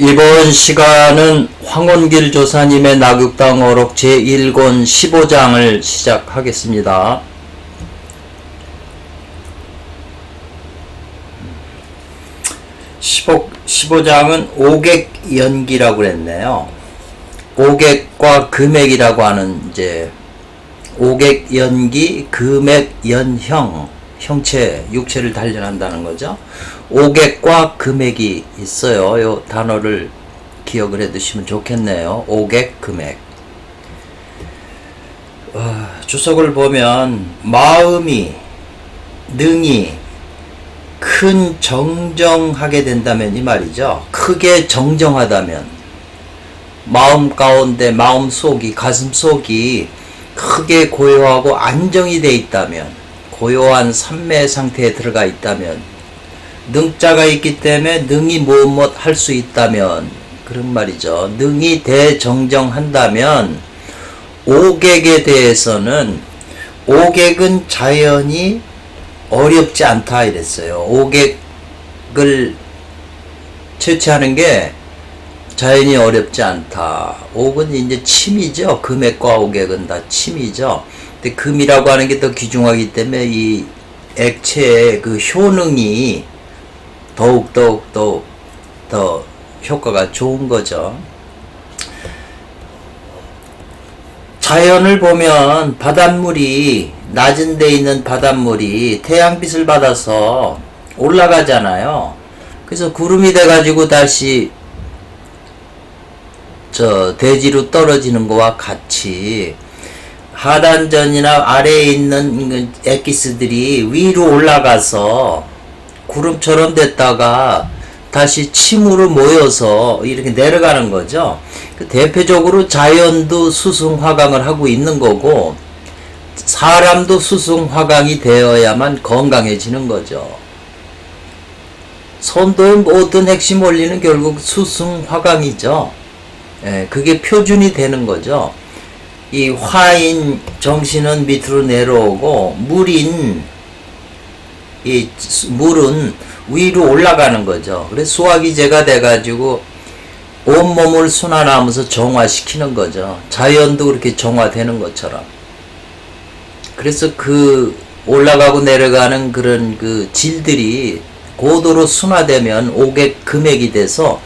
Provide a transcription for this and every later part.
이번 시간은 황원길 조사님의 낙육당 어록 제1권 15장을 시작하겠습니다. 15장은 오객연기라고 그랬네요. 오객과 금액이라고 하는 이제 오객연기, 금액연형, 형체, 육체를 단련한다는 거죠. 오객과 금액이 있어요. 이 단어를 기억을 해 두시면 좋겠네요. 오객, 금액. 주석을 보면 마음이, 능이 큰 정정하게 된다면 이 말이죠. 크게 정정하다면 마음 가운데 마음속이, 가슴속이 크게 고요하고 안정이 돼 있다면, 고요한 삼매 상태에 들어가 있다면, 능자가 있기 때문에 능이 무엇 할 수 있다면, 그런 말이죠. 능이 대정정한다면 오객에 대해서는, 오객은 자연이 어렵지 않다 이랬어요. 오객을 채취하는 게 자연이 어렵지 않다. 옥은 이제 침이죠. 금액과 오객은 다 침이죠. 근데 금이라고 하는 게 더 귀중하기 때문에 이 액체의 그 효능이 더욱 더 효과가 좋은 거죠. 자연을 보면 바닷물이, 낮은 데 있는 바닷물이 태양빛을 받아서 올라가잖아요. 그래서 구름이 돼가지고 다시 대지로 떨어지는 것과 같이 하단전이나 아래에 있는 엑기스들이 위로 올라가서 구름처럼 됐다가 다시 침으로 모여서 이렇게 내려가는 거죠. 대표적으로 자연도 수승화강을 하고 있는 거고, 사람도 수승화강이 되어야만 건강해지는 거죠. 선도의 모든 핵심 원리는 결국 수승화강이죠. 그게 표준이 되는 거죠. 이 화인 정신은 밑으로 내려오고, 물은 위로 올라가는 거죠. 그래서 수화기제가 돼가지고 온몸을 순환하면서 정화시키는 거죠. 자연도 그렇게 정화되는 것처럼. 그래서 그 올라가고 내려가는 그런 그 질들이 고도로 순화되면 오객 금액이 돼서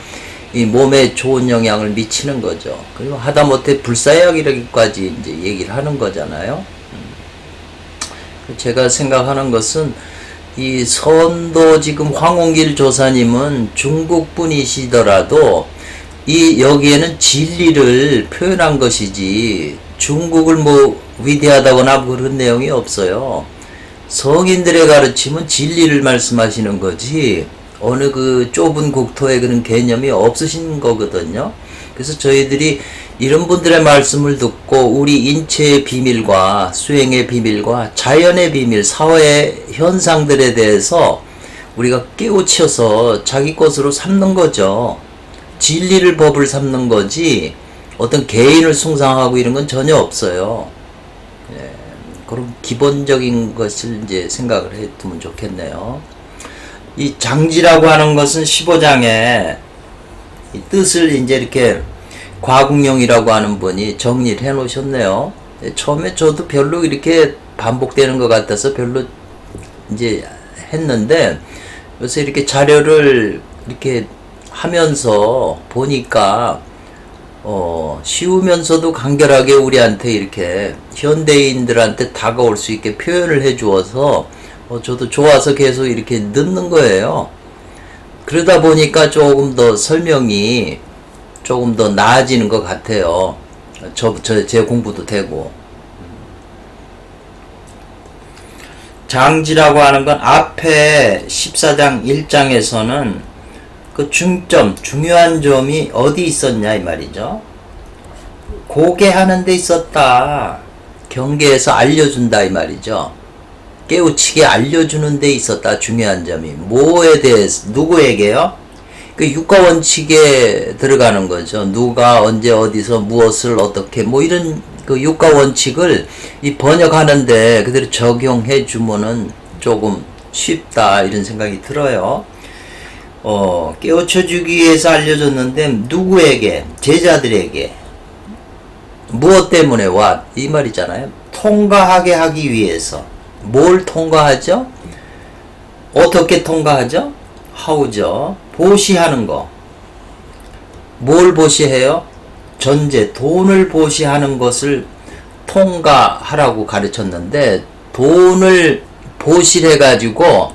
이 몸에 좋은 영향을 미치는 거죠. 그리고 하다못해 불사약이라기까지 이제 얘기를 하는 거잖아요. 제가 생각하는 것은 이 선도 지금 황원길 조사님은 중국 분이시더라도 여기에는 진리를 표현한 것이지 중국을 뭐 위대하다거나 그런 내용이 없어요. 성인들의 가르침은 진리를 말씀하시는 거지 어느 그 좁은 국토에 그런 개념이 없으신 거거든요. 그래서 저희들이 이런 분들의 말씀을 듣고 우리 인체의 비밀과 수행의 비밀과 자연의 비밀, 사회 현상들에 대해서 우리가 깨우쳐서 자기 것으로 삼는 거죠. 진리를 법을 삼는 거지 어떤 개인을 숭상하고 이런 건 전혀 없어요. 그런 기본적인 것을 이제 생각을 해 두면 좋겠네요. 이 장지라고 하는 것은 15장에 이 뜻을 이제 이렇게 과국용이라고 하는 분이 정리를 해 놓으셨네요. 처음에 저도 별로 이렇게 반복되는 것 같아서 별로 이제 했는데, 그래서 이렇게 자료를 이렇게 하면서 보니까 쉬우면서도 간결하게 우리한테 이렇게 현대인들한테 다가올 수 있게 표현을 해 주어서 저도 좋아서 계속 이렇게 넣는 거예요. 그러다 보니까 조금 더 설명이 조금 더 나아지는 것 같아요. 제 공부도 되고. 장지라고 하는 건 앞에 14장 1장에서는 그 중요한 점이 어디 있었냐 이 말이죠. 고개하는 데 있었다. 경계에서 알려준다 이 말이죠. 깨우치게 알려주는 데 있었다. 중요한 점이. 뭐에 대해서, 누구에게요? 그 육가원칙에 들어가는 거죠. 누가 언제 어디서 무엇을 어떻게 뭐 이런 그 육가원칙을 이 번역하는데 그대로 적용해 주면은 조금 쉽다 이런 생각이 들어요. 깨우쳐 주기 위해서 알려줬는데 누구에게? 제자들에게. 무엇 때문에 이 말이잖아요. 통과하게 하기 위해서. 뭘 통과하죠? 어떻게 통과하죠? how죠. 보시하는 거. 뭘 보시해요? 전제, 돈을 보시하는 것을 통과하라고 가르쳤는데, 돈을 보시해가지고,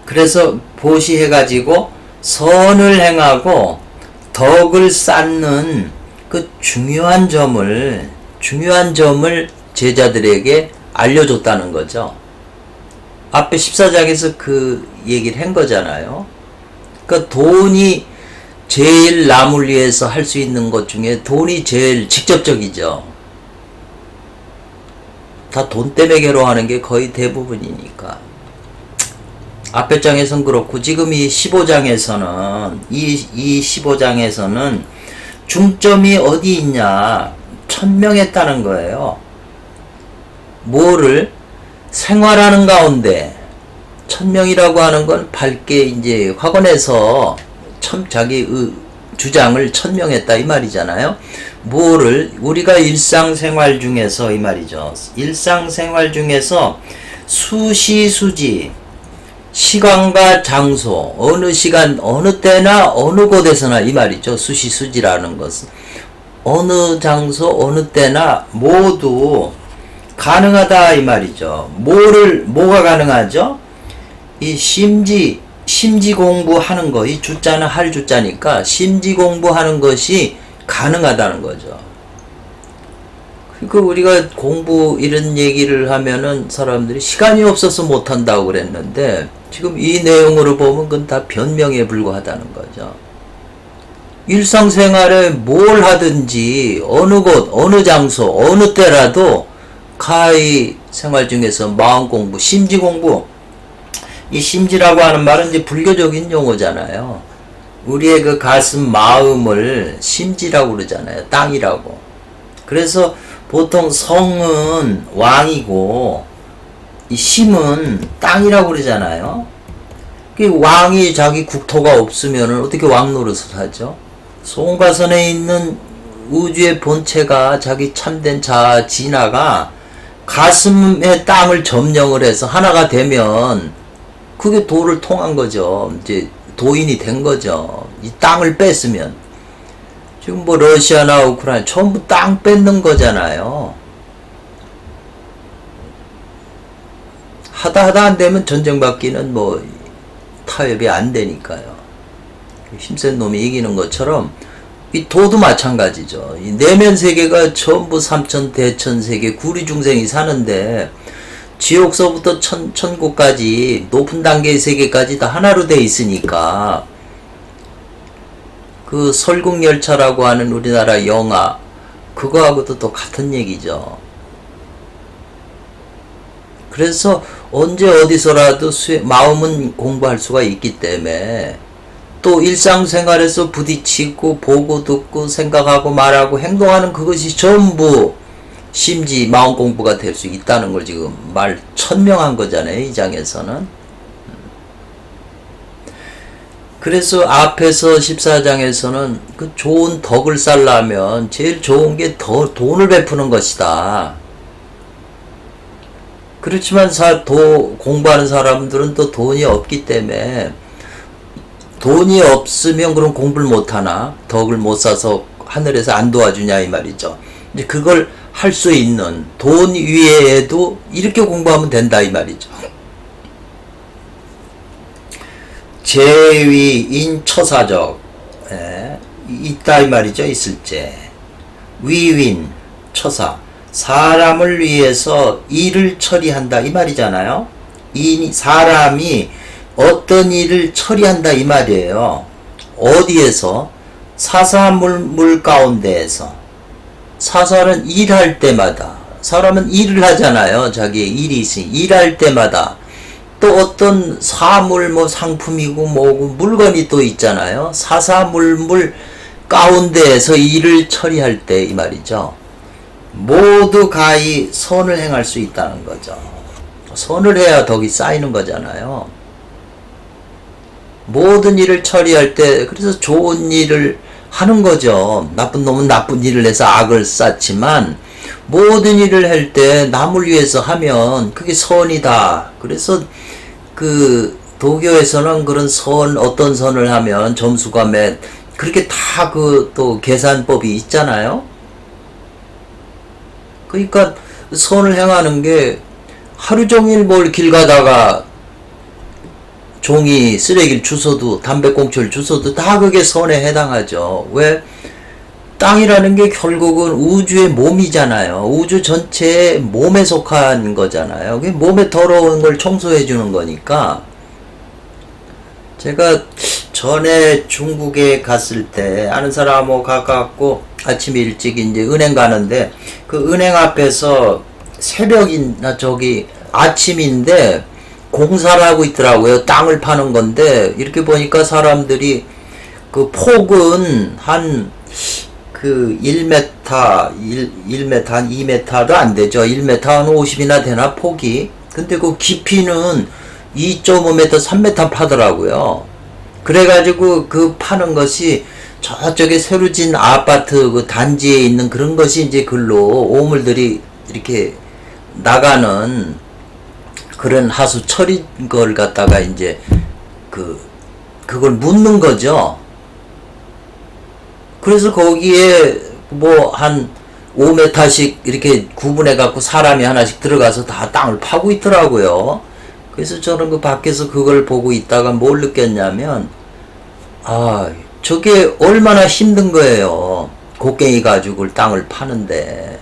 그래서 보시해가지고 선을 행하고 덕을 쌓는 그 중요한 점을 제자들에게 알려줬다는 거죠. 앞에 14장에서 그 얘기를 한 거잖아요. 그러니까 돈이 제일 남을 위해서 할 수 있는 것 중에 돈이 제일 직접적이죠. 다 돈 때문에 괴로워하는 게 거의 대부분이니까. 앞에 장에서는 그렇고, 지금 이 15장에서는, 이 15장에서는 중점이 어디 있냐? 천명했다는 거예요. 뭐를? 생활하는 가운데, 천명이라고 하는 건 밝게 이제 학원에서 자기 주장을 천명했다 이 말이잖아요. 뭐를? 우리가 일상생활 중에서 이 말이죠. 일상생활 중에서 수시수지, 시간과 장소, 어느 시간, 어느 때나 어느 곳에서나 이 말이죠. 수시수지라는 것은 어느 장소, 어느 때나 모두 가능하다 이 말이죠. 뭐가 가능하죠? 이 심지 공부하는 거, 이 주자는 할 주자니까 심지 공부하는 것이 가능하다는 거죠. 그 우리가 공부 이런 얘기를 하면은 사람들이 시간이 없어서 못한다고 그랬는데, 지금 이 내용으로 보면 그건 다 변명에 불과하다는 거죠. 일상생활에 뭘 하든지 어느 곳, 어느 장소, 어느 때라도 가히 생활 중에서 마음 공부, 심지 공부. 이 심지라고 하는 말은 이제 불교적인 용어잖아요. 우리의 그 가슴, 마음을 심지라고 그러잖아요. 땅이라고. 그래서 보통 성은 왕이고 이 심은 땅이라고 그러잖아요. 그 왕이 자기 국토가 없으면 어떻게 왕 노릇을 하죠? 송가선에 있는 우주의 본체가 자기 참된 자아 진화가 가슴의 땅을 점령을 해서 하나가 되면 그게 도를 통한 거죠. 이제 도인이 된 거죠. 이 땅을 뺐으면. 지금 뭐 러시아나 우크라이나 전부 땅 뺏는 거잖아요. 하다 안 되면 전쟁 받기는 뭐 타협이 안 되니까요. 힘센 놈이 이기는 것처럼 이 도도 마찬가지죠. 이 내면 세계가 전부 삼천 대천 세계 구리 중생이 사는데 지옥서부터 천국까지 높은 단계의 세계까지 다 하나로 돼 있으니까, 그 설국열차라고 하는 우리나라 영화 그거하고도 또 같은 얘기죠. 그래서 언제 어디서라도 마음은 공부할 수가 있기 때문에, 또 일상생활에서 부딪히고 보고 듣고 생각하고 말하고 행동하는 그것이 전부 심지 마음 공부가 될 수 있다는 걸 지금 천명한 거잖아요. 이 장에서는. 그래서 앞에서 14장에서는 그 좋은 덕을 쌓으려면 제일 좋은 게 돈을 베푸는 것이다. 그렇지만 공부하는 사람들은 또 돈이 없기 때문에, 돈이 없으면 그럼 공부를 못하나? 덕을 못 쌓아서 하늘에서 안 도와주냐 이 말이죠. 이제 그걸 할 수 있는 돈 위에도 이렇게 공부하면 된다 이 말이죠. 제위인 처사적, 있다 이 말이죠. 있을제. 위윈 처사, 사람을 위해서 일을 처리한다 이 말이잖아요. 사람이 어떤 일을 처리한다 이 말이에요. 어디에서? 사사물물 가운데에서. 사사는 일할 때마다, 사람은 일을 하잖아요. 자기의 일이 있으니 일할 때마다. 또 어떤 사물, 뭐 상품이고 뭐고 물건이 또 있잖아요. 사사물물 가운데에서 일을 처리할 때 이 말이죠. 모두 가히 선을 행할 수 있다는 거죠. 선을 해야 덕이 쌓이는 거잖아요. 모든 일을 처리할 때 그래서 좋은 일을 하는 거죠. 나쁜 놈은 나쁜 일을 해서 악을 쌓지만 모든 일을 할 때 남을 위해서 하면 그게 선이다. 그래서 그 도교에서는 그런 어떤 선을 하면 점수가 그렇게 다 그 또 계산법이 있잖아요. 그러니까 선을 행하는 게 하루 종일 뭘 길 가다가 종이 쓰레기를 주워도 담배꽁초를 주워도 다 그게 선에 해당하죠. 왜? 땅이라는 게 결국은 우주의 몸이잖아요. 우주 전체의 몸에 속한 거잖아요. 그게 몸에 더러운 걸 청소해 주는 거니까. 제가 전에 중국에 갔을 때 아는 사람하고 가깝고 아침 일찍 이제 은행 가는데 그 은행 앞에서 새벽이나 아침인데 공사를 하고 있더라고요. 땅을 파는 건데 이렇게 보니까 사람들이 그 폭은 한 그 1m, 1m 한 2m도 안 되죠. 1m 한 50이나 되나 폭이. 근데 그 깊이는 2.5m, 3m 파더라고요. 그래가지고 그 파는 것이 저쪽에 새로 진 아파트 그 단지에 있는 그런 것이 이제 글로 오물들이 이렇게 나가는 그런 하수 처리 걸 갖다가 이제 그걸 묻는 거죠. 그래서 거기에 뭐 한 5m씩 이렇게 구분해 갖고 사람이 하나씩 들어가서 다 땅을 파고 있더라고요. 그래서 저는 그 밖에서 그걸 보고 있다가 뭘 느꼈냐면, 저게 얼마나 힘든 거예요. 곡괭이 가지고 땅을 파는데.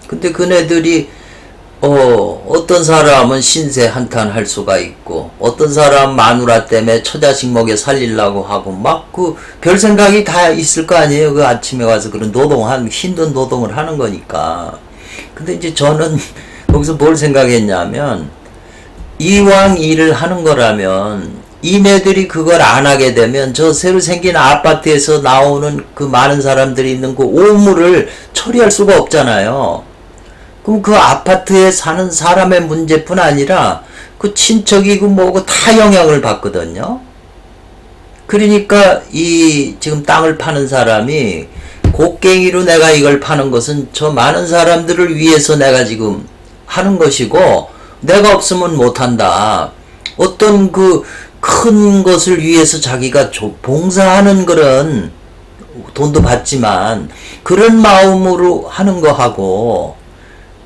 근데 그네들이 어떤 사람은 신세 한탄할 수가 있고 어떤 사람 마누라 때문에 처자식 먹여 살리려고 하고 막 그 별 생각이 다 있을 거 아니에요. 그 아침에 와서 그런 힘든 노동을 하는 거니까. 근데 이제 저는 거기서 뭘 생각했냐면 이왕 일을 하는 거라면 이네들이 그걸 안 하게 되면 저 새로 생긴 아파트에서 나오는 그 많은 사람들이 있는 그 오물을 처리할 수가 없잖아요. 그럼 그 아파트에 사는 사람의 문제뿐 아니라 그 친척이고 뭐고 다 영향을 받거든요. 그러니까 이 지금 땅을 파는 사람이 곡괭이로 내가 이걸 파는 것은 저 많은 사람들을 위해서 내가 지금 하는 것이고 내가 없으면 못한다. 어떤 그 큰 것을 위해서 자기가 봉사하는 그런 돈도 받지만 그런 마음으로 하는 거하고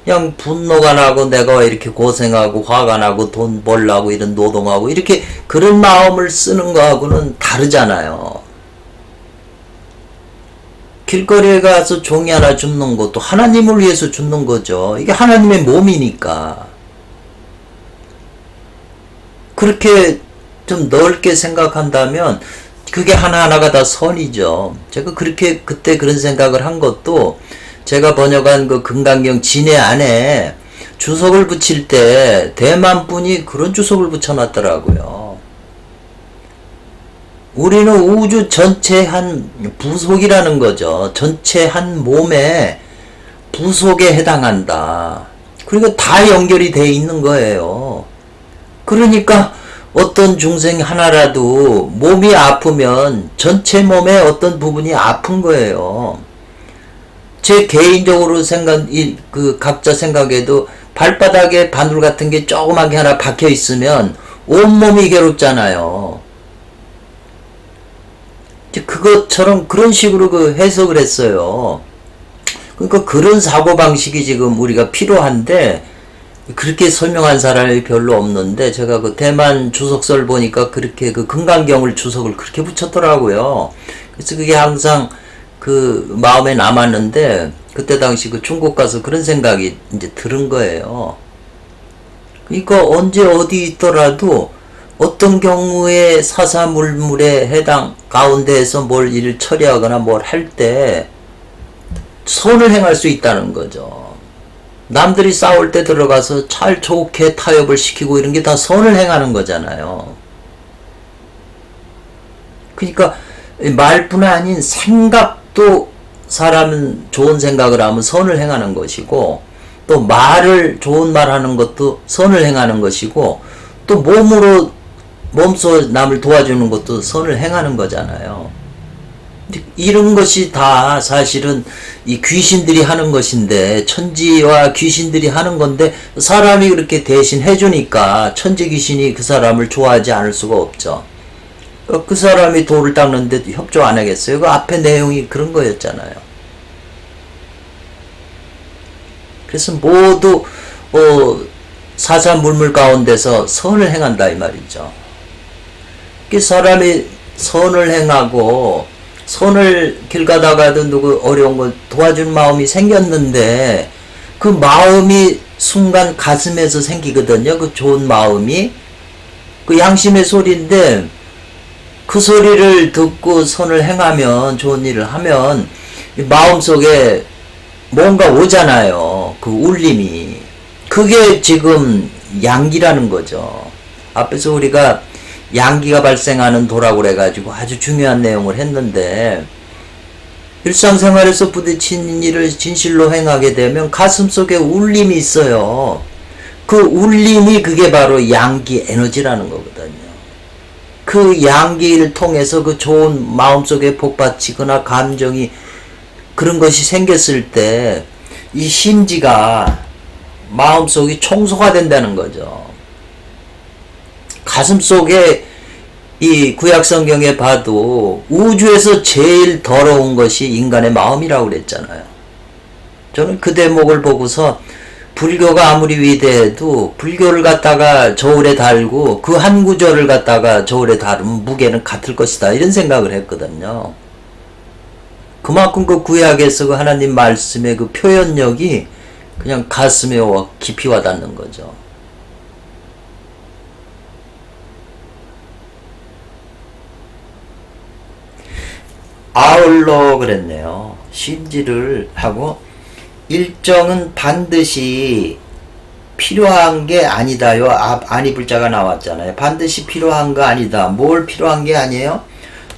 그냥 분노가 나고 내가 왜 이렇게 고생하고 화가 나고 돈 벌라고 이런 노동하고 이렇게 그런 마음을 쓰는 거하고는 다르잖아요. 길거리에 가서 종이 하나 줍는 것도 하나님을 위해서 줍는 거죠. 이게 하나님의 몸이니까. 그렇게 좀 넓게 생각한다면 그게 하나하나가 다 선이죠. 제가 그때 그런 생각을 한 것도 제가 번역한 그 금강경 진해 안에 주석을 붙일 때 대만 분이 그런 주석을 붙여놨더라고요. 우리는 우주 전체 한 부속이라는 거죠. 전체 한 몸의 부속에 해당한다. 그리고 다 연결이 돼 있는 거예요. 그러니까 어떤 중생 하나라도 몸이 아프면 전체 몸의 어떤 부분이 아픈 거예요. 제 개인적으로 각자 생각에도 발바닥에 바늘 같은 게 조그맣게 하나 박혀 있으면 온몸이 괴롭잖아요. 그것처럼 그런 식으로 해석을 했어요. 그러니까 그런 사고방식이 지금 우리가 필요한데 그렇게 설명한 사람이 별로 없는데 제가 그 대만 주석서를 보니까 그렇게 그 금강경을 주석을 그렇게 붙였더라고요. 그래서 그게 항상 그 마음에 남았는데 그때 당시 그 중국 가서 그런 생각이 이제 들은 거예요. 그러니까 언제 어디 있더라도 어떤 경우에 사사물물에 해당 가운데에서 뭘 일을 처리하거나 뭘 할 때 선을 행할 수 있다는 거죠. 남들이 싸울 때 들어가서 잘 좋게 타협을 시키고 이런 게 다 선을 행하는 거잖아요. 그러니까 말뿐 아닌 생각도 사람은 좋은 생각을 하면 선을 행하는 것이고 또 좋은 말 하는 것도 선을 행하는 것이고 또 몸으로 몸소 남을 도와주는 것도 선을 행하는 거잖아요. 이런 것이 다 사실은 이 귀신들이 하는 것인데, 천지와 귀신들이 하는 건데, 사람이 그렇게 대신 해주니까 천지 귀신이 그 사람을 좋아하지 않을 수가 없죠. 그 사람이 돌을 닦는데 협조 안 하겠어요? 그 앞에 내용이 그런 거였잖아요. 그래서 모두 사사물물 가운데서 선을 행한다 이 말이죠. 그 사람이 선을 행하고 선을 길 가다가도 누구 어려운 거 도와줄 마음이 생겼는데, 그 마음이 순간 가슴에서 생기거든요. 그 좋은 마음이, 그 양심의 소리인데, 그 소리를 듣고 선을 행하면, 좋은 일을 하면 마음속에 뭔가 오잖아요. 그 울림이. 그게 지금 양기라는 거죠. 앞에서 우리가 양기가 발생하는 도라고 그래가지고 아주 중요한 내용을 했는데, 일상생활에서 부딪힌 일을 진실로 행하게 되면 가슴속에 울림이 있어요. 그 울림이 그게 바로 양기 에너지라는 거거든요. 그 양기를 통해서 그 좋은 마음속에 복받치거나 감정이 그런 것이 생겼을 때 이 심지가 마음속이 청소가 된다는 거죠. 가슴속에 이 구약성경에 봐도 우주에서 제일 더러운 것이 인간의 마음이라고 그랬잖아요. 저는 그 대목을 보고서 불교가 아무리 위대해도 불교를 갖다가 저울에 달고 그 한 구절을 갖다가 저울에 다루면 무게는 같을 것이다, 이런 생각을 했거든요. 그만큼 그 구약에서 그 하나님 말씀의 그 표현력이 그냥 가슴에 깊이 와닿는 거죠. 아울러 그랬네요. 심지를 하고, 일정은 반드시 필요한 게 아니다요. 아니 불자가 나왔잖아요. 반드시 필요한 거 아니다. 뭘 필요한 게 아니에요?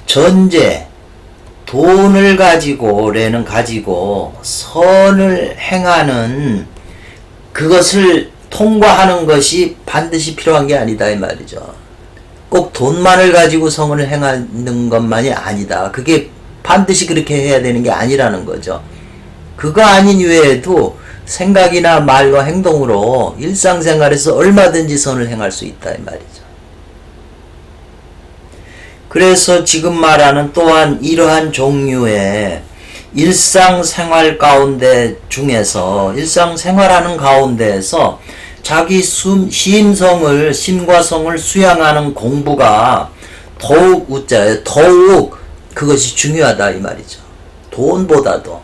전제, 돈을 가지고래는 가지고 선을 행하는 그것을 통과하는 것이 반드시 필요한 게 아니다 이 말이죠. 꼭 돈만을 가지고 성을 행하는 것만이 아니다. 그게 반드시 그렇게 해야 되는 게 아니라는 거죠. 그거 아닌 이외에도 생각이나 말과 행동으로 일상생활에서 얼마든지 선을 행할 수 있다 이 말이죠. 그래서 지금 말하는 또한 이러한 종류의 일상생활 가운데 중에서, 일상생활하는 가운데에서 자기 심성을, 심과 성을 수양하는 공부가 더욱 웃자요. 더욱 그것이 중요하다 이 말이죠. 돈보다도.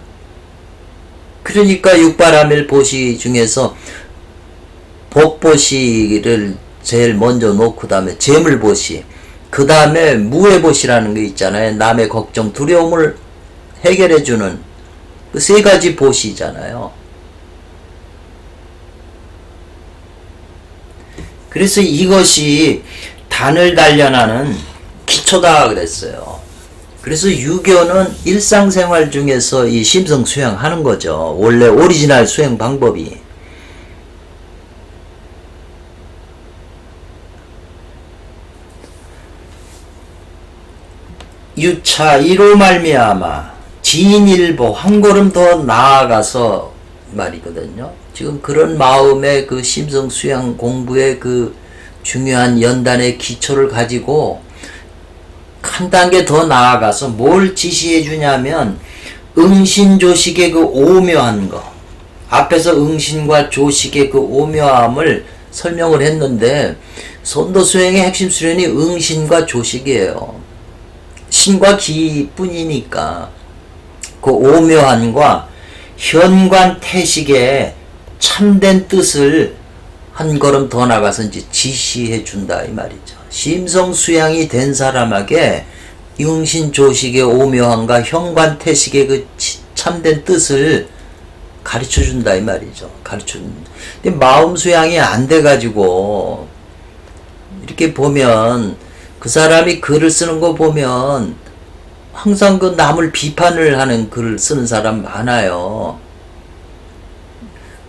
그러니까 육바라밀 보시 중에서 복보시를 제일 먼저 놓고, 그 다음에 재물보시, 그 다음에 무해보시라는 게 있잖아요. 남의 걱정, 두려움을 해결해주는 그 세 가지 보시잖아요. 그래서 이것이 단을 단련하는 기초다 그랬어요. 그래서 유교는 일상생활 중에서 이 심성 수양하는 거죠. 원래 오리지널 수행 방법이. 유차 이로 말미암아 진일보, 한 걸음 더 나아가서 말이거든요. 지금 그런 마음의 그 심성 수양 공부의 그 중요한 연단의 기초를 가지고 한 단계 더 나아가서 뭘 지시해 주냐면, 응신조식의 그 오묘한 거, 앞에서 응신과 조식의 그 오묘함을 설명을 했는데, 선도 수행의 핵심 수련이 응신과 조식이에요. 신과 기뿐이니까 그 오묘함과 현관 태식의 참된 뜻을 한 걸음 더 나가서 이제 지시해 준다 이 말이죠. 심성 수양이 된 사람에게 응신조식의 오묘함과 현관 태식의 그 참된 뜻을 가르쳐 준다 이 말이죠. 가르쳐 준다. 근데 마음 수양이 안 돼 가지고 이렇게 보면, 그 사람이 글을 쓰는 거 보면 항상 그 남을 비판을 하는 글을 쓰는 사람 많아요.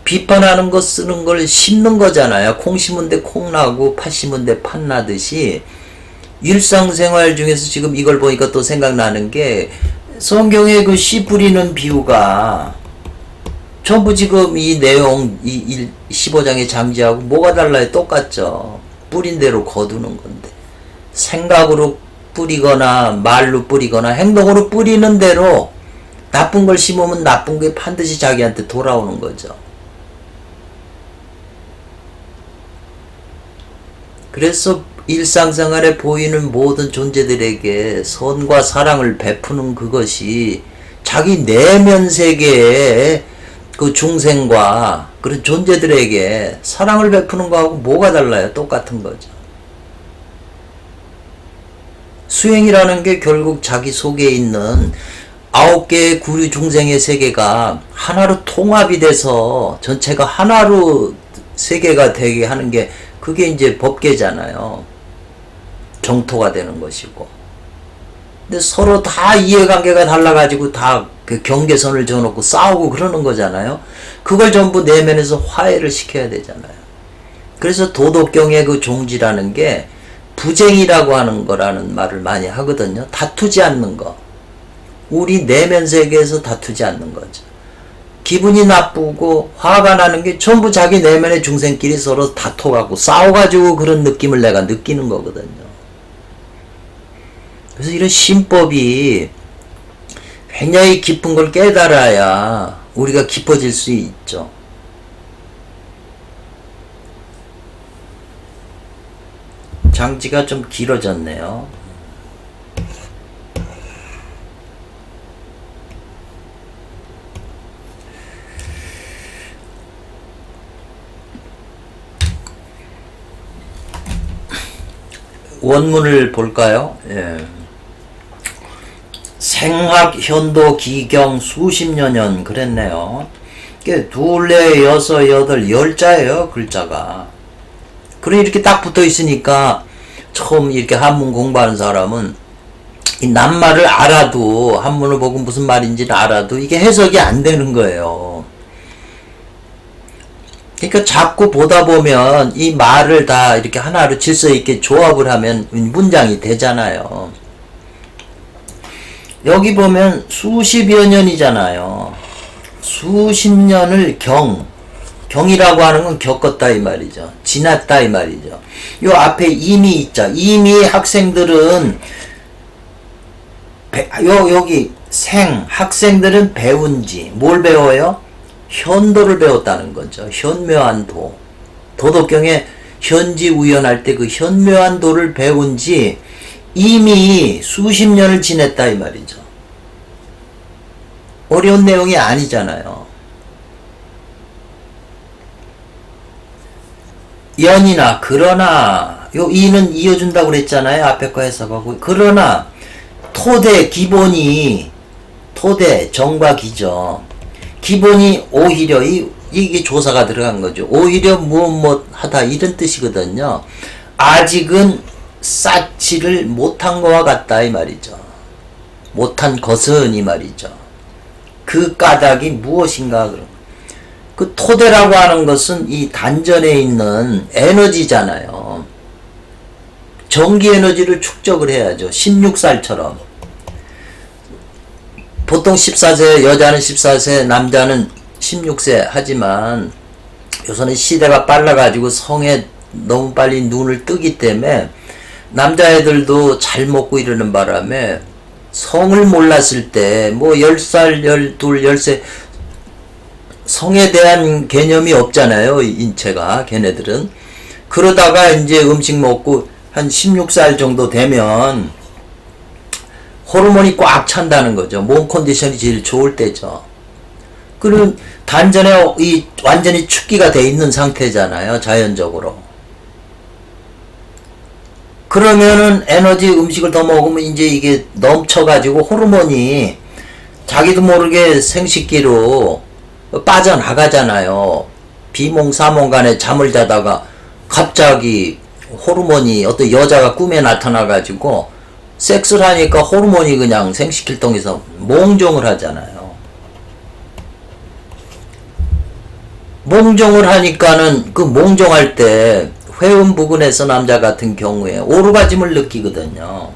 비판하는 거 쓰는 걸 심는 거잖아요. 콩 심은 데 콩 나고 팥 심은 데 팥 나듯이 일상생활 중에서 지금 이걸 보니까 또 생각나는 게 성경의 그 씨 뿌리는 비유가 전부 지금 이 내용 이 15장의 장지하고 뭐가 달라요? 똑같죠. 뿌린 대로 거두는 건데 생각으로 뿌리거나 말로 뿌리거나 행동으로 뿌리는 대로 나쁜 걸 심으면 나쁜 게 반드시 자기한테 돌아오는 거죠. 그래서 일상생활에 보이는 모든 존재들에게 선과 사랑을 베푸는 그것이 자기 내면 세계의 그 중생과 그런 존재들에게 사랑을 베푸는 거하고 뭐가 달라요? 똑같은 거죠. 수행이라는 게 결국 자기 속에 있는 9개의 구류 중생의 세계가 하나로 통합이 돼서 전체가 하나로 세계가 되게 하는 게 그게 이제 법계잖아요. 정토가 되는 것이고. 근데 서로 다 이해관계가 달라가지고 다 그 경계선을 정해놓고 싸우고 그러는 거잖아요. 그걸 전부 내면에서 화해를 시켜야 되잖아요. 그래서 도덕경의 그 종지라는 게 부쟁이라고 하는 거라는 말을 많이 하거든요. 다투지 않는 거. 우리 내면 세계에서 다투지 않는 거죠. 기분이 나쁘고 화가 나는 게 전부 자기 내면의 중생끼리 서로 다퉈가고 싸워가지고 그런 느낌을 내가 느끼는 거거든요. 그래서 이런 신법이 굉장히 깊은 걸 깨달아야 우리가 깊어질 수 있죠. 장지가 좀 길어졌네요. 원문을 볼까요? 예. 생학, 현도, 기경, 수십 년 그랬네요. 이게 둘, 넷, 여섯, 여덟, 10자예요, 글자가. 그래 이렇게 딱 붙어 있으니까 처음 이렇게 한문 공부하는 사람은 이 낱말을 알아도 한문을 보고 무슨 말인지를 알아도 이게 해석이 안 되는 거예요. 그러니까 자꾸 보다 보면 이 말을 다 이렇게 하나로 질서 있게 조합을 하면 문장이 되잖아요. 여기 보면 수십여 년이잖아요. 수십 년을 경이라고 하는 건 겪었다 이 말이죠. 지났다 이 말이죠. 요 앞에 이미 있죠. 이미 학생들은 여기 학생들은 배운지 뭘 배워요? 현도를 배웠다는 거죠. 현묘한 도. 도덕경에 현지 우연할 때 그 현묘한 도를 배운지 이미 수십 년을 지냈다 이 말이죠. 어려운 내용이 아니잖아요. 연이나 그러나 요 이는 이어준다고 그랬잖아요. 앞에 거 해석하고. 그러나 토대 기본이 토대 정과 기죠. 기본이 오히려 이게 조사가 들어간 거죠. 오히려 무엇 하다 이런 뜻이거든요. 아직은 쌓지를 못한 것과 같다 이 말이죠. 못한 것은 이 말이죠. 그 까닭이 무엇인가 그럼. 그 토대라고 하는 것은 이 단전에 있는 에너지잖아요. 전기 에너지를 축적을 해야죠. 16살처럼. 보통 14세, 여자는 14세, 남자는 16세 하지만 요새는 시대가 빨라가지고 성에 너무 빨리 눈을 뜨기 때문에 남자애들도 잘 먹고 이러는 바람에 성을 몰랐을 때 뭐 10살, 12, 13 성에 대한 개념이 없잖아요. 인체가 걔네들은. 그러다가 이제 음식 먹고 한 16살 정도 되면 호르몬이 꽉 찬다는 거죠. 몸 컨디션이 제일 좋을 때죠. 그리고 단전에 완전히 축기가 돼 있는 상태잖아요. 자연적으로. 그러면은 에너지 음식을 더 먹으면 이제 이게 넘쳐가지고 호르몬이 자기도 모르게 생식기로 빠져나가잖아요. 비몽사몽 간에 잠을 자다가 갑자기 호르몬이 어떤 여자가 꿈에 나타나가지고 섹스를 하니까 호르몬이 그냥 생식기통에서 몽종을 하잖아요. 몽종을 하니까는 그 몽종할 때 회음 부근에서 남자 같은 경우에 오르가즘을 느끼거든요.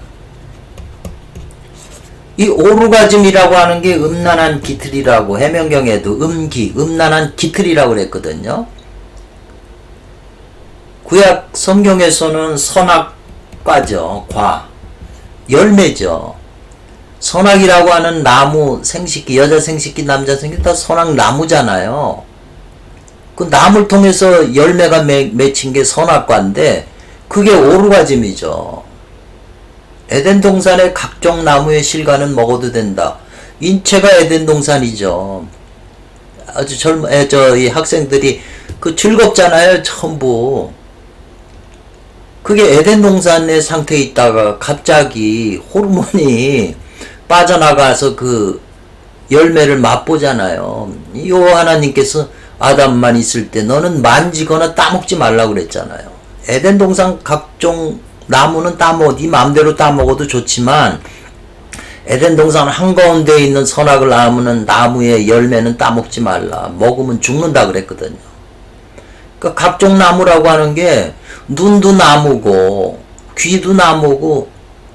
이 오르가즘이라고 하는 게 음란한 기틀이라고 해명경에도 음란한 기틀이라고 그랬거든요. 구약 성경에서는 선악과죠. 열매죠. 선악이라고 하는 나무, 생식기, 여자 생식기, 남자 생식기 다 선악나무잖아요. 그 나무를 통해서 열매가 맺힌 게 선악과인데 그게 오르가즘이죠. 에덴 동산의 각종 나무의 실과는 먹어도 된다. 인체가 에덴 동산이죠. 아주 이 학생들이 그 즐겁잖아요, 전부. 그게 에덴 동산의 상태에 있다가 갑자기 호르몬이 빠져나가서 그 열매를 맛보잖아요. 요 하나님께서 아담만 있을 때 너는 만지거나 따먹지 말라고 그랬잖아요. 에덴 동산 각종 나무는 네 마음대로 따먹어도 좋지만 에덴 동산 한가운데 있는 선악을 나무는 나무의 열매는 따먹지 말라. 먹으면 죽는다 그랬거든요. 그러니까 각종 나무라고 하는 게 눈도 나무고 귀도 나무고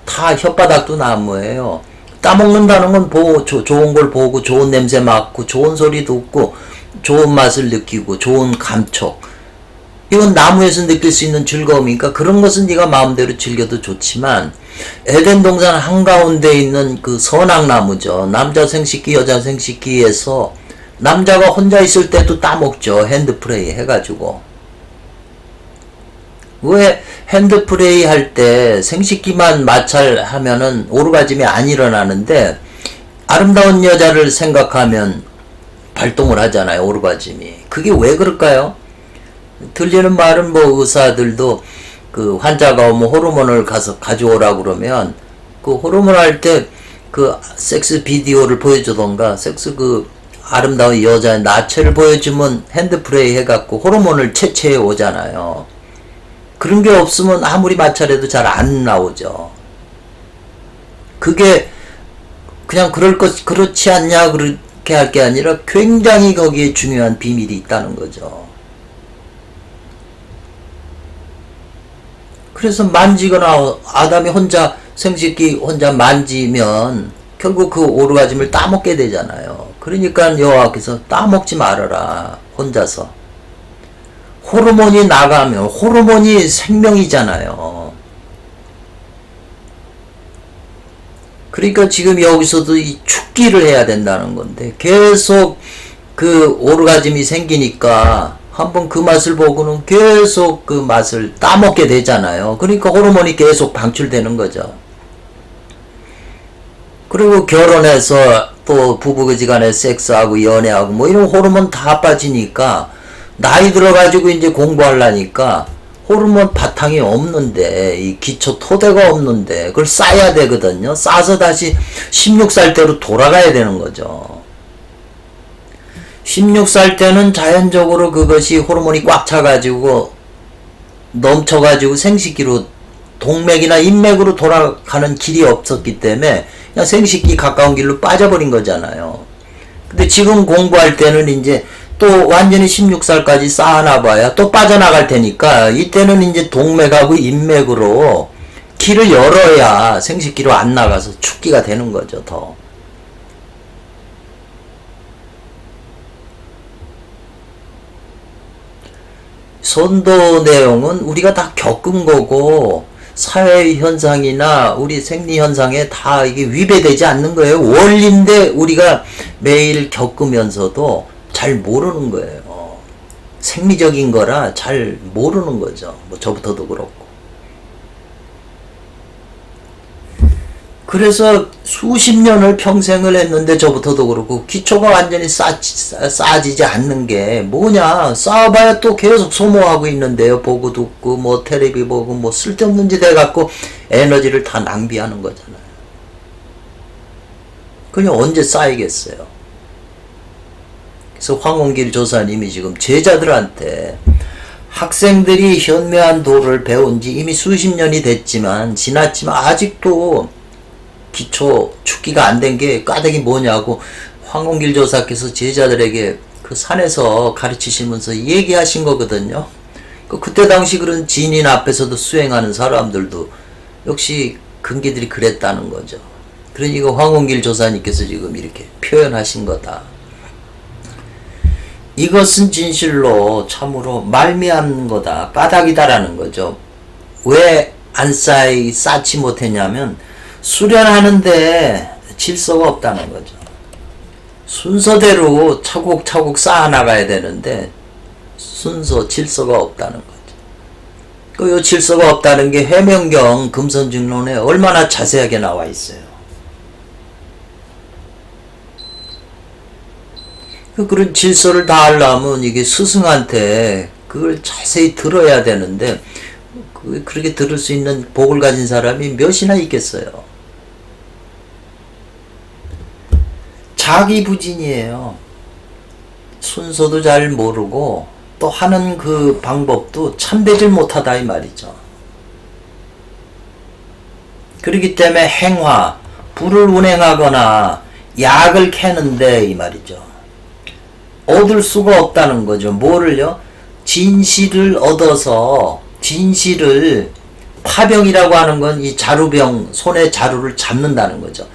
다 혓바닥도 나무예요. 따먹는다는 건 좋은 걸 보고 좋은 냄새 맡고 좋은 소리 듣고 좋은 맛을 느끼고 좋은 감촉, 이건 나무에서 느낄 수 있는 즐거움이니까 그런 것은 네가 마음대로 즐겨도 좋지만 에덴 동산 한가운데 있는 그 선악나무죠. 남자 생식기 여자 생식기에서 남자가 혼자 있을 때도 따먹죠. 핸드프레이 해가지고. 왜 핸드프레이 할 때 생식기만 마찰하면은 오르가즘이 안 일어나는데 아름다운 여자를 생각하면 발동을 하잖아요. 오르가즘이. 그게 왜 그럴까요? 들리는 말은 뭐 의사들도 그 환자가 오면 호르몬을 가서 가져오라고 그러면 그 호르몬 할 때 그 섹스 비디오를 보여주던가 섹스 그 아름다운 여자의 나체를 보여주면 핸드프레이 해갖고 호르몬을 채취해 오잖아요. 그런 게 없으면 아무리 마찰해도 잘 안 나오죠. 그게 그냥 그렇지 않냐 그렇게 할 게 아니라 굉장히 거기에 중요한 비밀이 있다는 거죠. 그래서 만지거나 아담이 혼자 생식기 혼자 만지면 결국 그 오르가즘을 따먹게 되잖아요. 그러니까 여호와께서 따먹지 말아라. 혼자서. 호르몬이 나가면 호르몬이 생명이잖아요. 그러니까 지금 여기서도 이 축기를 해야 된다는 건데 계속 그 오르가즘이 생기니까 한번 그 맛을 보고는 계속 그 맛을 따먹게 되잖아요. 그러니까 호르몬이 계속 방출되는 거죠. 그리고 결혼해서 또 부부지간에 섹스하고 연애하고 뭐 이런 호르몬 다 빠지니까 나이 들어가지고 이제 공부하려니까 호르몬 바탕이 없는데 이 기초 토대가 없는데 그걸 쌓아야 되거든요. 쌓아서 다시 16살 때로 돌아가야 되는 거죠. 16살 때는 자연적으로 그것이 호르몬이 꽉 차가지고 넘쳐가지고 생식기로 동맥이나 인맥으로 돌아가는 길이 없었기 때문에 그냥 생식기 가까운 길로 빠져버린 거잖아요. 근데 지금 공부할 때는 이제 또 완전히 16살까지 쌓아놔봐야 또 빠져나갈 테니까 이때는 이제 동맥하고 인맥으로 길을 열어야 생식기로 안 나가서 축기가 되는 거죠. 더. 선도 내용은 우리가 다 겪은 거고 사회 현상이나 우리 생리 현상에 다 이게 위배되지 않는 거예요. 원리인데 우리가 매일 겪으면서도 잘 모르는 거예요. 생리적인 거라 잘 모르는 거죠. 뭐 저부터도 그렇고. 그래서 수십 년을 평생을 했는데 저부터도 그렇고 기초가 완전히 쌓아지지 않는 게 뭐냐. 쌓아봐야 또 계속 소모하고 있는데요. 보고 듣고 뭐 텔레비 보고 뭐 쓸데없는 짓 해갖고 에너지를 다 낭비하는 거잖아요. 그냥 언제 쌓이겠어요. 그래서 황원길 조사님이 지금 제자들한테 학생들이 현묘한 도를 배운 지 이미 수십 년이 지났지만 아직도 기초 축기가 안 된 게 까닭이 뭐냐고 황원길 조사께서 제자들에게 그 산에서 가르치시면서 얘기하신 거거든요. 그때 당시 그런 진인 앞에서도 수행하는 사람들도 역시 근기들이 그랬다는 거죠. 그러니까 황홍길 조사님께서 지금 이렇게 표현하신 거다. 이것은 진실로 참으로 말미암는 거다. 까닭이다라는 거죠. 왜 안 쌓지 못했냐면 수련하는데 질서가 없다는 거죠. 순서대로 차곡차곡 쌓아나가야 되는데 순서 질서가 없다는 거죠. 그 질서가 없다는 게 해명경 금선증론에 얼마나 자세하게 나와 있어요. 그런 질서를 다 하려면 이게 스승한테 그걸 자세히 들어야 되는데 그렇게 들을 수 있는 복을 가진 사람이 몇이나 있겠어요. 자기부진이에요. 순서도 잘 모르고 또 하는 그 방법도 참되질 못하다 이 말이죠. 그렇기 때문에 행화, 불을 운행하거나 약을 캐는데 이 말이죠. 얻을 수가 없다는 거죠. 뭐를요? 진실을 얻어서 진실을 파병이라고 하는 건 이 자루병 손에 자루를 잡는다는 거죠.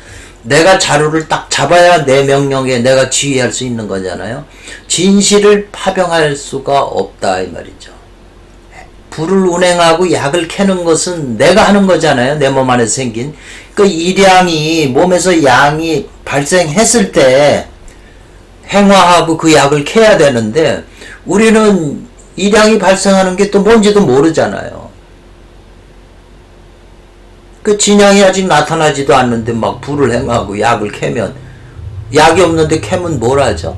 내가 자루를 딱 잡아야 내 명령에 내가 지휘할 수 있는 거잖아요. 진실을 파병할 수가 없다 이 말이죠. 불을 운행하고 약을 캐는 것은 내가 하는 거잖아요. 내 몸 안에 생긴 그 일양이 몸에서 양이 발생했을 때 행화하고 그 약을 캐야 되는데 우리는 일양이 발생하는 게 또 뭔지도 모르잖아요. 그 진양이 아직 나타나지도 않는데 막 불을 행하고 약을 캐면 약이 없는데 캐면 뭘 하죠?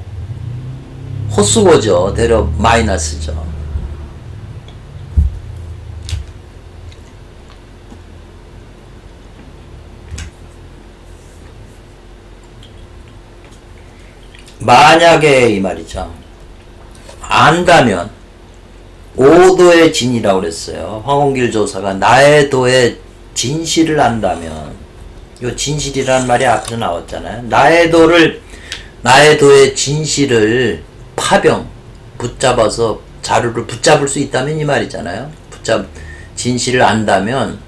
헛수고죠. 되려 마이너스죠. 만약에 이 말이죠. 안다면 오도의 진이라고 그랬어요. 황홍길 조사가 나의 도의 진실을 안다면 요 진실이라는 말이 앞에서 나왔잖아요. 나의 도의 진실을 파병 붙잡아서 자루를 붙잡을 수 있다면 이 말이잖아요. 진실을 안다면